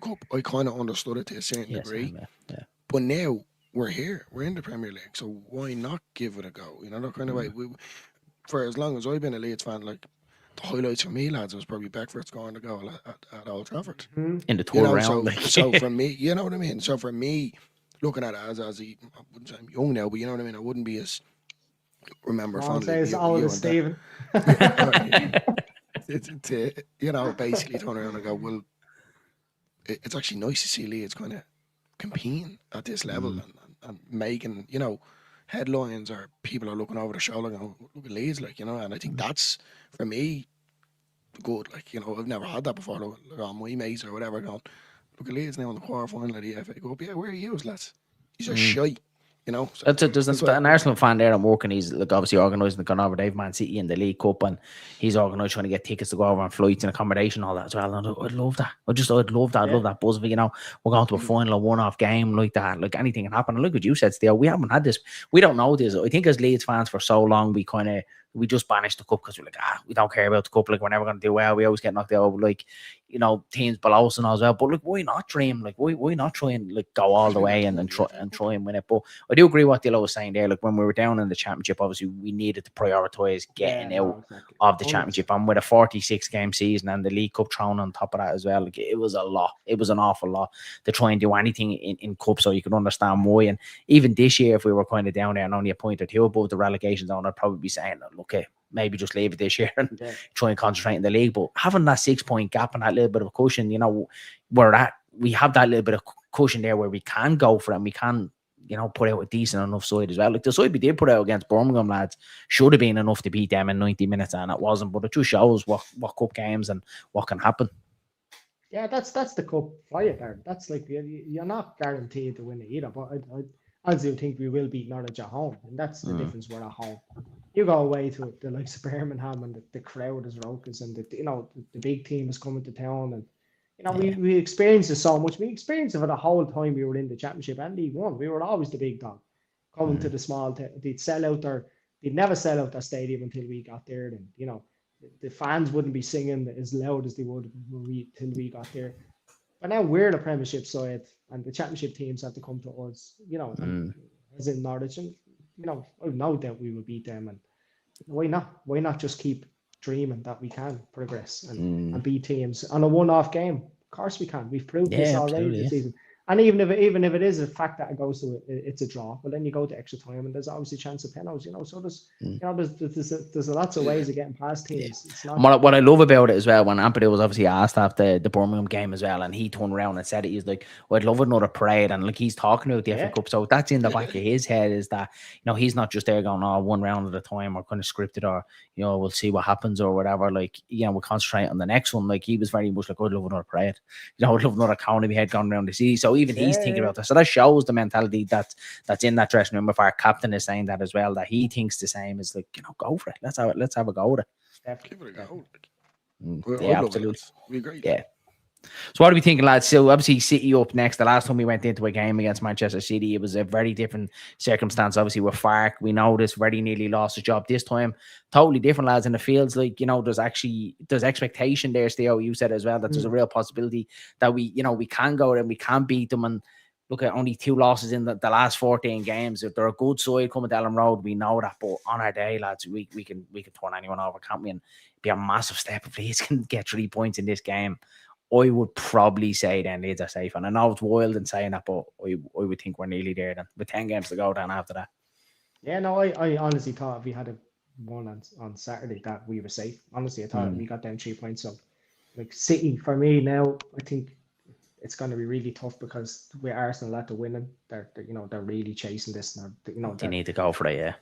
cup. I kind of understood it to a certain degree. Yeah. But now we're here. We're in the Premier League, so why not give it a go? That kind of way. For as long as I've been a Leeds fan, like, the highlights for me, lads, was probably Beckford scoring the goal at Old Trafford. In the tour round. So for me, you know what I mean? So for me, looking at it as I wouldn't say I'm young now, but you know what I mean? I wouldn't be as, remember, fondly. Say it's old as Stephen. Basically turn around and go, well, it's actually nice to see Leeds kind of competing at this level and making, headlines, or people are looking over the shoulder and going, look at Leeds, like, and I think that's, for me, good. Like, I've never had that before. Like, on my mates or whatever, going, look at Leeds now in the quarter final of the FA Cup. Yeah, where are you, lads? He's a shite. So there's an Arsenal fan there I'm working. He's like obviously organising the going over Dave Man City in the League Cup, and he's organised trying to get tickets to go over and flights and accommodation and all that as well. And I'd love that. I'd love that. I'd love that buzz of it. We're going to a final, a one-off game like that. Like, anything can happen. And look what you said, Steve. We haven't had this. We don't know this. I think as Leeds fans for so long, we just banished the cup because we're like, we don't care about the cup. Like, we're never going to do well. We always get knocked out. Like, teams below us and all as well. But like, why not dream? Like, why not try and like go all the way and try and win it? But I do agree what Dillo was saying there. Like, when we were down in the championship, obviously we needed to prioritise getting out of the championship. And with a 46 game season and the League Cup thrown on top of that as well, like, it was a lot. It was an awful lot to try and do anything in cup, so you could understand why. And even this year, if we were kind of down there and only a point or two above the relegation zone, I'd probably be saying, look, maybe just leave it this year and try and concentrate in the league. But having that 6 point gap and that little bit of a cushion, we're at we have that little bit of cushion there where we can go for it and we can, put out a decent enough side as well. Like the side we did put out against Birmingham lads should have been enough to beat them in 90 minutes, and it wasn't. But it just shows what cup games and what can happen. Yeah, that's the cup fight there. That's like you're not guaranteed to win it either. But I do think we will beat Norwich at home, and that's the difference. We're at home. You go away to the likes of Birmingham and the crowd is raucous, and the big team is coming to town, and we experienced it so much. We experienced it for the whole time we were in the Championship and League One. We were always the big dog coming to the small. They'd never sell out their stadium until we got there, and the fans wouldn't be singing as loud as they would till we got there. But now we're the Premiership side, and the Championship teams have to come to us. As in Norwich, and I've no doubt we will beat them. And why not? Why not just keep dreaming that we can progress and beat teams on a one-off game? Of course we can. We've proved this already this season. And even if it is a fact that it goes to it's a draw, well then you go to extra time and there's obviously a chance of penalties. So there's lots of ways of getting past teams. It's not what I love about it as well, when Ampadu was obviously asked after the Birmingham game as well, and he turned around and said it, he's like, I'd love another parade, and like he's talking about the FA Cup, so that's in the back of his head, is that he's not just there going, one round at a time or kind of scripted, or we'll see what happens or whatever. Like we'll concentrate on the next one. Like he was very much like, I'd love another parade. I'd love another count in my head going around the city. So even he's thinking about that. So that shows the mentality that's in that dressing room. If our captain is saying that as well, that he thinks the same, is like, go for it. Let's have a go with it. Give it a go. Yeah, absolutely. We're great. Yeah. So what are we thinking, lads? So obviously City up next. The last time we went into a game against Manchester City, it was a very different circumstance. Obviously with Fark, we know this, very nearly lost his job. This time, totally different, lads. And it feels like, there's expectation there still. You said as well that there's a real possibility that we can go and we can beat them. And look at only 2 losses in the last 14 games. If they're a good side coming to Elland Road, we know that. But on our day, lads, we can turn anyone over, can't we? And be a massive step if Leeds can get 3 points in this game. I would probably say then Leeds are safe. And I know it's wild in saying that, but I would think we're nearly there then. With 10 games to go then after that. Yeah, no, I honestly thought if we had one on Saturday that we were safe. Honestly, I thought we got down 3 points. So, like City, for me now, I think it's going to be really tough because with Arsenal after winning, they're really chasing this. And they need to go for it, yeah.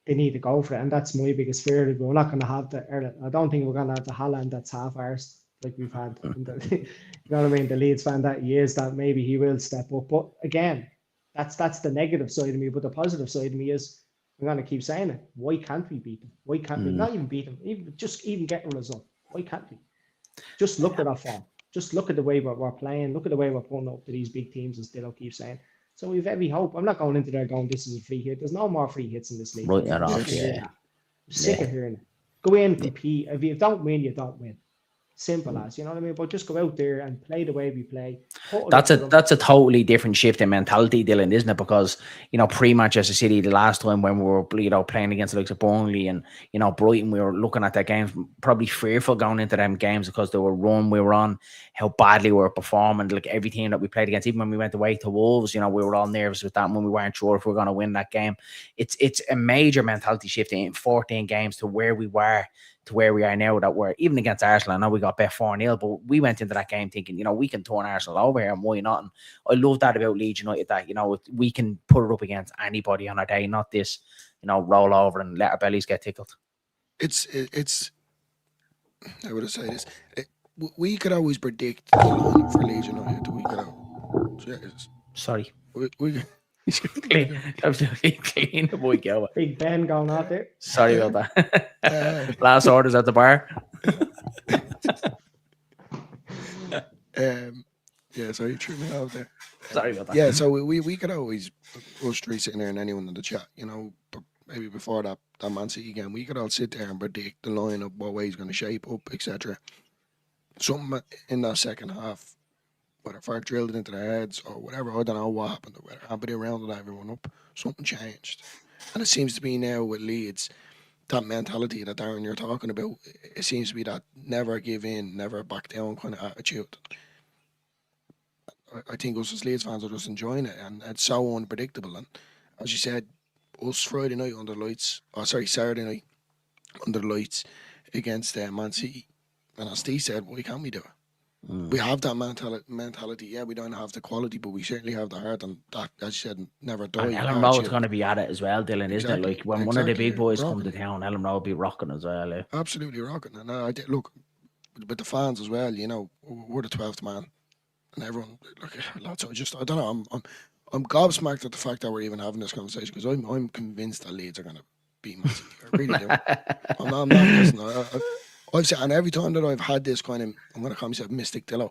They need to go for it. And that's my biggest fear. We're not going to have I don't think we're going to have the Haaland that's half-arsed like we've had. You know what I mean? The Leeds fan that he is, that maybe he will step up. But again, that's the negative side of me. But the positive side of me is, I'm going to keep saying it. Why can't we beat them? Why can't we not even beat them? Even get a result. Why can't we? Just look at our form. Just look at the way we're playing. Look at the way we're putting up to these big teams, and still keep saying. So we've every hope. I'm not going into there going, this is a free hit. There's no more free hits in this league. Right, I'm sick of hearing it. Go in, compete. If you don't win, you don't win. Simple as, you know what I mean? But just go out there and play the way we play. That's a totally different shift in mentality, Dylan, isn't it? Because, pre-Manchester City, the last time when we were, playing against the likes of Burnley and, Brighton, we were looking at their games, probably fearful going into them games because they were run, we were on, how badly we were performing, like every team that we played against, even when we went away to Wolves, we were all nervous with that, and when we weren't sure if we were going to win that game. It's a major mentality shift in 14 games to where we were, to where we are now, that we're even against Arsenal. I know we got bet 4-0, but we went into that game thinking, we can turn Arsenal over here and why not? And I love that about Leeds United, that, we can put it up against anybody on our day, not this, roll over and let our bellies get tickled. It's how would I say this? We could always predict the line for Leeds United. We could Sorry. We Absolutely clean, boy, go. Big Ben going out there. Sorry about that. Last orders at the bar. Yeah, so you threw me out there. Sorry about that. Yeah, so we could always, us three sitting there and anyone in the chat, maybe before that Man City game, we could all sit there and predict the lineup, what way he's going to shape up, etc. Something in that second half, whether Fark drilled it into their heads or whatever, I don't know what happened, or whether Ampadu rounded everyone up, something changed. And it seems to be now with Leeds, that mentality that Darren you're talking about, it seems to be that never give in, never back down kind of attitude. I think us as Leeds fans are just enjoying it, and it's so unpredictable. And as you said, us Saturday night under the lights against Man City, and as Steve said, why can't we do it? We have that mentality. Yeah, we don't have the quality, but we certainly have the heart, and that, as you said, never die. And Elland Road's going to be at it as well, Dylan, isn't it? Like when one of the big boys come to town, Elland Road will be rocking as well. Eh? Absolutely rocking. And I did look with the fans as well. You know, we're the 12th man, and everyone. Look, lads, I don't know. I'm gobsmacked at the fact that we're even having this conversation, because I'm convinced that Leeds are going to beat Man City. I really do. I'm not listening. I've said, and every time that I've had this kind of, I'm going to call myself Mystic Dillo,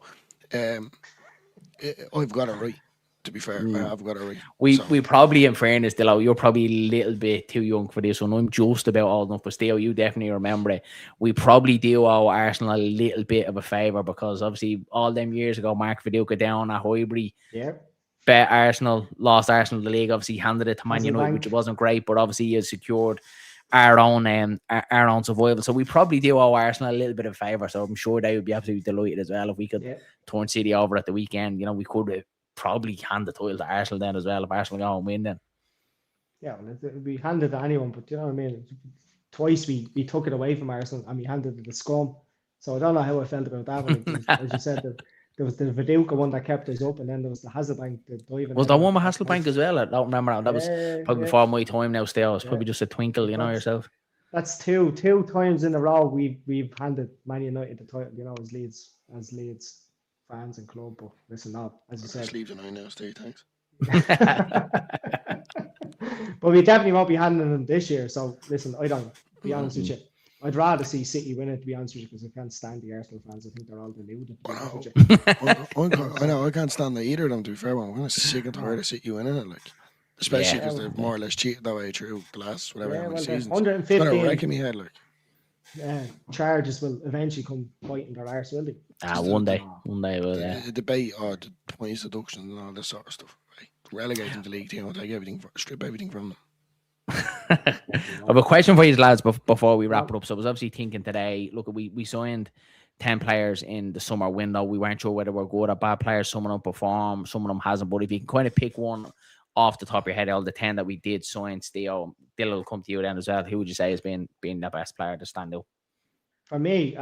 I've got it right. To be fair, I've got it right. We probably, in fairness, Dillo, you're probably a little bit too young for this one. I'm just about old enough, but still, you definitely remember it. We probably do owe Arsenal a little bit of a favour, because obviously all them years ago, Mark Viduka down at Highbury, bet Arsenal, lost Arsenal the league, obviously handed it to Man United, which wasn't great, but obviously he has secured our own survival. So we probably do owe Arsenal a little bit of a favour. So I'm sure they would be absolutely delighted as well if we could turn City over at the weekend. You know, we could probably hand the title to Arsenal then as well if Arsenal go and win then. Yeah, well, it would be handed to anyone, but you know what I mean? Twice we took it away from Arsenal and we handed it to Scum. So I don't know how I felt about that one. As you said, there was the Viduka one that kept us up, and then there was the Hasselbank. Was there one with Hasselbank as well? I don't remember that. That was probably before my time now still. It was probably just a twinkle, you know yourself. That's two times in a row we've handed Man United the title, you know, as Leeds fans and club. But listen, not as you said. Leeds United now, Steve, thanks. But we definitely won't be handling them this year. So listen, I don't be honest with you. I'd rather see City win it, to be honest with you, because I can't stand the Arsenal fans. I think they're all deluded. I know, I can't stand either of them, to be fair. I'm going to sick and tired of City winning it, like, especially because they've more or less cheated that way through the last seasons. 115. It's got a wreck in my head, like. Charges will eventually come biting their arse, will they? One day will. The debate, the points deductions and all this sort of stuff. Right? Relegate them to the league team, take strip everything from them. I have a question for you lads before we wrap it up. So I was obviously thinking today, look, we signed 10 players in the summer window. We weren't sure whether we're good or bad players. Some of them perform, some of them hasn't. But if you can kind of pick one off the top of your head, all the 10 that we did sign, Dillo will come to you then as well. Who would you say has been the best player to stand out? For me,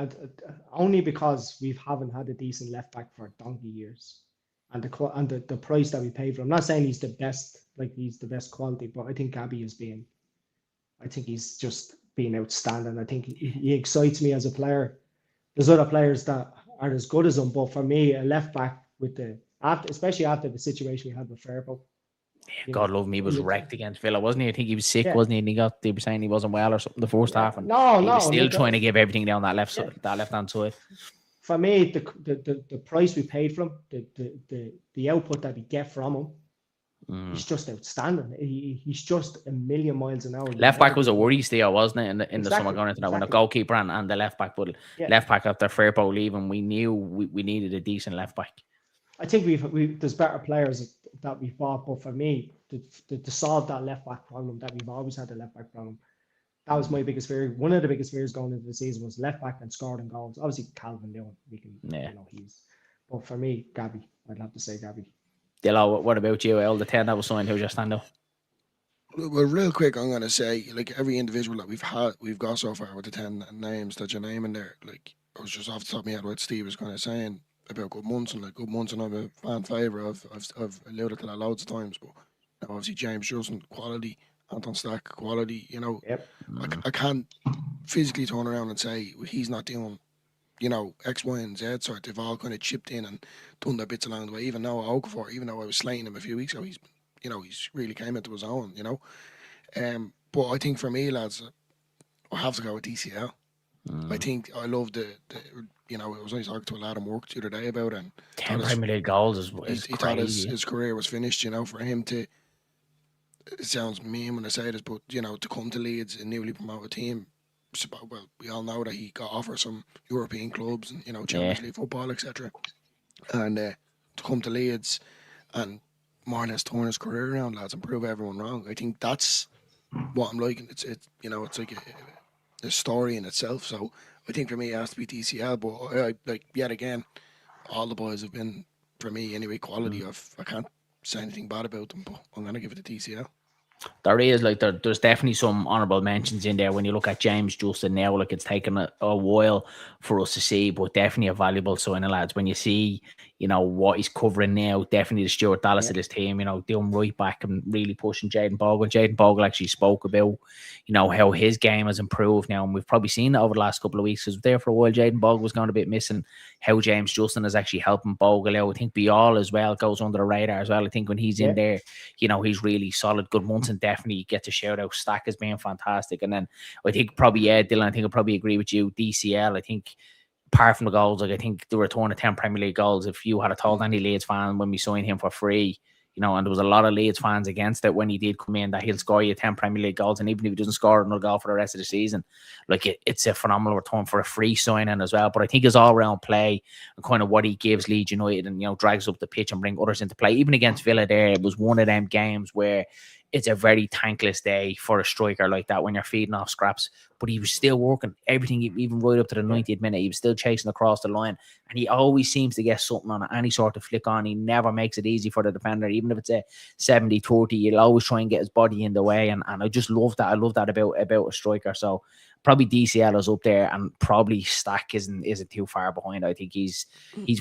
only because we haven't had a decent left back for donkey years, and the price that we paid for him. I'm not saying he's the best, like he's the best quality, but I think Gabby has been. I think he's just been outstanding. I think he excites me as a player. There's other players that are as good as him, but for me, a left back with especially after the situation we had with Firpo. Yeah, God love me, he was wrecked against Villa, wasn't he? I think he was sick, wasn't he? And they were saying he wasn't well or something the first half, and he was still trying to give everything down that left hand side. For me, the price we paid for him, the output that we get from him, he's just outstanding. He's just a million miles an hour. Left back was a worry still, wasn't it? In the summer going into that, when the goalkeeper and the left back, but left back after Firpo leaving, we knew we needed a decent left back. I think there's better players that we bought, but for me, to solve that left back problem that we've always had, the left back problem, that was my biggest fear. One of the biggest fears going into the season was left back and scoring goals. Obviously, Calvin Lewin, but for me, Gabby, I'd have to say Gabby. Dillo, what about you? All the 10 that was signed, who's your standout? Well, real quick, I'm gonna say, like, every individual that we've got so far with the 10 names that you're naming there, like, I was just off the top of my head what Steve was kind of saying about Good Munson, I'm a fan favourite. I've alluded to that loads of times, but obviously James Justin, quality, Anton Stack, quality, you know. Yep. I can't physically turn around and say he's not doing, you know, X, Y, and Z. So they've all kind of chipped in and done their bits along the way. Even though I was slating him a few weeks ago, he's really came into his own, you know. But I think for me, lads, I have to go with DCL. I think I love the you know, I was only talking to a lad in work the other day about it. And 10 Premier League goals is he thought his career was finished, you know, for him to, it sounds mean when I say this, but, you know, to come to Leeds, a newly promoted team, well, we all know that he got offered some European clubs and, you know, Champions League football, etc. And to come to Leeds and more or less turn his career around, lads, and prove everyone wrong. I think that's what I'm liking. It's you know, it's like a story in itself. So I think for me it has to be DCL, but I like, yet again, all the boys have been, for me anyway, quality. I can't say anything bad about them, but I'm gonna give it to DCL. There is there's definitely some honourable mentions in there when you look at James Justin now. Like, it's taken a while for us to see, but definitely a valuable signing, lads. When you see, what he's covering now, definitely the Stuart Dallas of this team, doing right back and really pushing Jayden Bogle. Jayden Bogle actually spoke about, how his game has improved now, and we've probably seen that over the last couple of weeks, because there for a while Jayden Bogle was going a bit missing. How James Justin is actually helping Bogle out. I think Bial as well goes under the radar as well. I think when he's in there, he's really solid. Good months, and definitely get to shout out Stack as being fantastic. And then I think probably, Dylan, I think I probably agree with you. DCL, I think, apart from the goals, I think the return of 10 Premier League goals, if you had told any Leeds fan when we signed him for free, and there was a lot of Leeds fans against it when he did come in, that he'll score you 10 Premier League goals, and even if he doesn't score another goal for the rest of the season, it's a phenomenal return for a free signing as well. But I think his all-round play and kind of what he gives Leeds United, and drags up the pitch and bring others into play, even against Villa there, it was one of them games where it's a very thankless day for a striker like that when you're feeding off scraps. But he was still working everything, even right up to the 90th minute. He was still chasing across the line, and he always seems to get something on it, any sort of flick on. He never makes it easy for the defender, even if it's a 70-30. He'll always try and get his body in the way, and I just love that. I love that about a striker. So probably DCL is up there, and probably Stack isn't too far behind. I think he's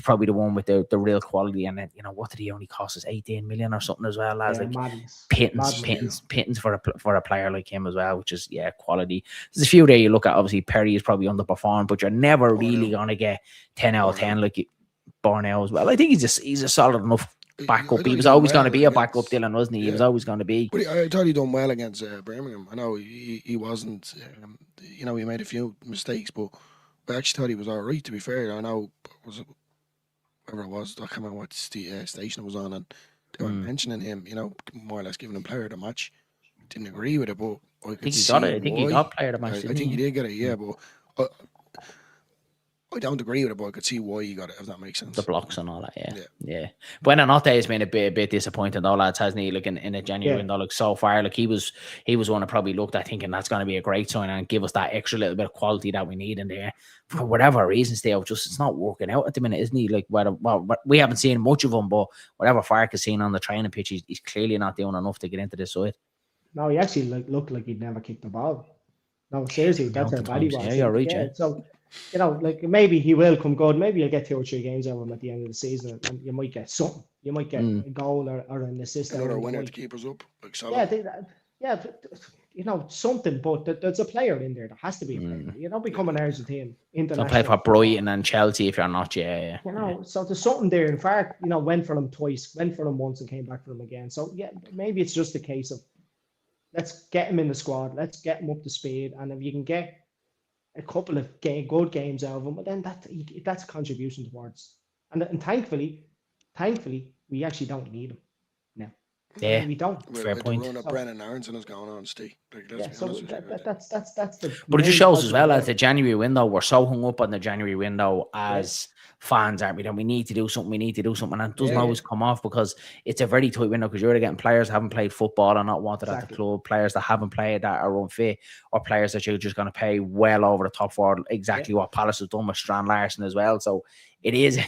probably the one with the real quality. And then, what did he only cost us? 18 million or something as well, as pittance for a player like him as well, which is quality. There's a few there you look at. Obviously Perry is probably underperformed, but you're never really gonna get 10 out of 10 like Bornell as well. I think he's a solid enough backup. He was always going to be a backup, Dylan, wasn't he? He was always going to be. But I thought he done well against Birmingham. I know he wasn't, he made a few mistakes, but I actually thought he was all right, to be fair. I know, whoever it was, I can't remember what station it was on, and they were mentioning him, more or less giving him player of the match. Didn't agree with it, but I think he got it. I think he got player of the match. I think he did get it, but I don't agree with it, but I could see why he got it, if that makes sense. The blocks and all that, yeah. Buonanotte has been a bit disappointing though, lads, hasn't he? Like in a January window, like so far, like he was one that probably looked at thinking that's going to be a great sign and give us that extra little bit of quality that we need in there. For whatever reason, still, it's not working out at the minute, isn't he? Like, we haven't seen much of him, but whatever Fark has seen on the training pitch, he's clearly not doing enough to get into this side. No, he actually looked like he'd never kicked the ball. No, seriously, that's how bad he was. Yeah, you're right, yeah. So, maybe he will come good. Maybe you'll get 2 or 3 games out of him at the end of the season, and you might get something. You might get a goal or an assist. Another winner to keep us up. Like something. But there's a player in there. There has to be a player. You're not becoming Argentine international. Play for Brighton and Chelsea if you're not. Yeah. So there's something there. In fact, went for them twice, went for them once, and came back for them again. So maybe it's just a case of let's get him in the squad. Let's get him up to speed, and if you can get a couple of good games out of him, but then that's a contribution towards. And thankfully, we actually don't need him now. Yeah, we don't. Fair point. The run of Brennan Aronson is going on, Steve. That's the. But it just shows as well as the January window. We're so hung up on the January window as fans, aren't we? Then we need to do something. And it doesn't always come off because it's a very tight window because you're getting players that haven't played football and not wanted at the club, players that haven't played that are unfit, or players that you're just going to pay well over the top for. Exactly what Palace has done with Strand Larson as well. So it is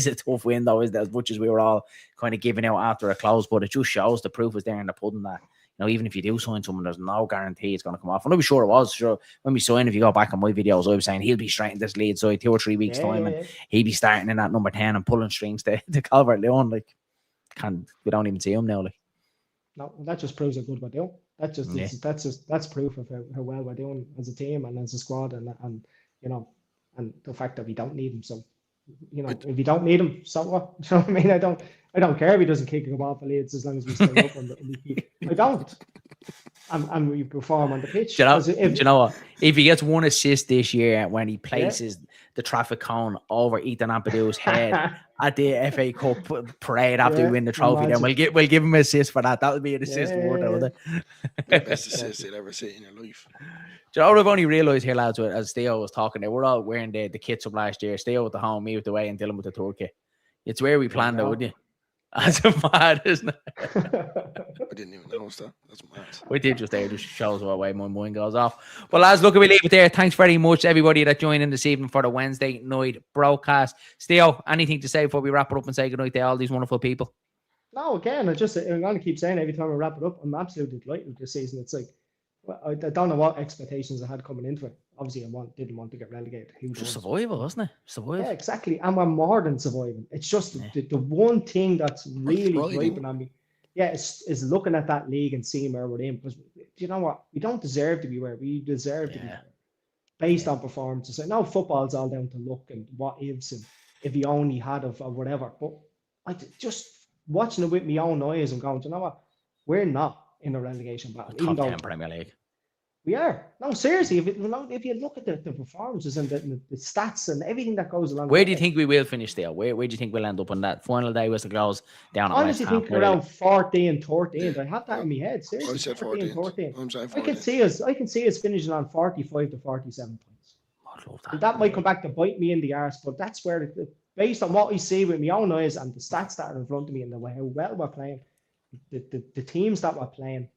a tough window, isn't it? As much as we were all kind of giving out after a close, but it just shows the proof is there in the pudding that. Even if you do sign someone, there's no guarantee it's going to come off. I'm not sure it was. Sure, when we signed, if you go back on my videos, I was saying he'll be straight in this lead. So 2 or 3 weeks time, and he'll be starting in that number 10 and pulling strings to Calvert-Lewin. Like, we don't even see him now. Like, no, that just proves how good we're doing. That's proof of how well we're doing as a team and as a squad, and and the fact that we don't need him. So, if you don't need him, so what? You know what I mean? I don't care if he doesn't kick a ball for Leeds as long as we stay up on the I don't. And we perform on the pitch. Do you know what? If he gets 1 assist this year when he places the traffic cone over Ethan Ampadu's head at the FA Cup parade after we win the trophy, then we'll give him an assist for that. That would be an assist worth, wouldn't it? The best assist you'll ever see in your life. Do you know what I've only realised here, lads, as Theo was talking there, we're all wearing the kits from last year. Theo with the home, me with the away, and Dylan with the tour kit. It's where we planned it, wouldn't you? That's mad, isn't it? I didn't even notice that. That's mad. We did just there. Just shows what way my mind goes off. Well, lads, look, we leave it there. Thanks very much to everybody that joined in this evening for the Wednesday night broadcast. Theo, anything to say before we wrap it up and say goodnight to all these wonderful people? No, again, I'm going to keep saying it every time I wrap it up. I'm absolutely delighted with this season. It's like, I don't know what expectations I had coming into it. Obviously, didn't want to get relegated. Who Just does? survival, wasn't it? Yeah, Survival. exactly. And we're more than surviving. It's just the one thing that's really thriving. griping on me. Yeah, is looking at that league and seeing where we're in. Because you know what? We don't deserve to be where we deserve to be based on performances. I know football's all down to luck and what ifs and if you only had of or whatever. But just watching it with my own eyes and going, you know what? We're not in a relegation battle. Even Top though 10 Premier League. we are. No, seriously, if you look at the performances and the stats and everything that goes along. Where do you think we will finish there? Where do you think we'll end up on that final day was the close down at I West honestly Ham? think around 14, 13. I have that in my head. I Seriously, said 14, 14. I'm saying I 14. can see us finishing on 45 to 47 points. I'd love And that. that might come back to bite me in the arse, but that's where, based on what I see with my own eyes and the stats that are in front of me and the way how well we're playing, the teams that we're playing,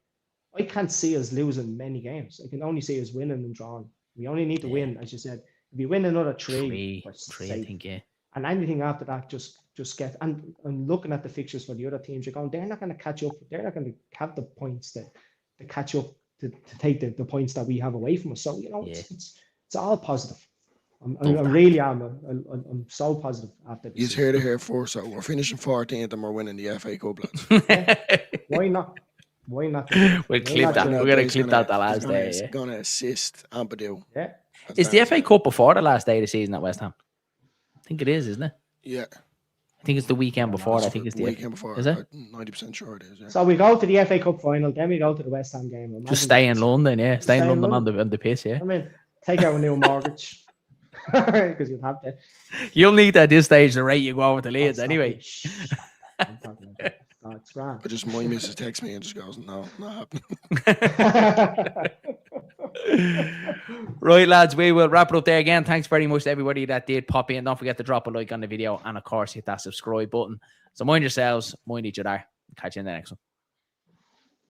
I can't see us losing many games. I can only see us winning and drawing. We only need to win, as you said. If we win another three, we're Three, safe. I think, yeah. And anything after that, just get. And looking at the fixtures for the other teams, you're going, they're not going to catch up. They're not going to have the points to catch up to take the points that we have away from us. So it's all positive. I'm so positive after this. He's here to hear first. So we're finishing 14th and we're winning the FA Cup, lads. Why not? Why not? We'll clip that. We're going to clip that the last day. He's going to assist Ampadu. Yeah. Is the FA Cup before the last day of the season at West Ham? I think it is, isn't it? Yeah. I think it's the weekend before. I think it's the weekend before. Is it? 90% sure it is. Yeah. So we go to the FA Cup final, then we go to the West Ham game. Imagine Just stay in London, yeah. Stay in London London. on the pitch, yeah. I mean, take out a new mortgage because you'll have to. You'll need at this stage the rate you go over to Leeds anyway. I'm talking about that. No, it's grand. But just my missus texts me and just goes, no, not happening. Right, lads, we will wrap it up there again. Thanks very much to everybody that did pop in. Don't forget to drop a like on the video and, of course, hit that subscribe button. So mind yourselves, mind each other. Catch you in the next one.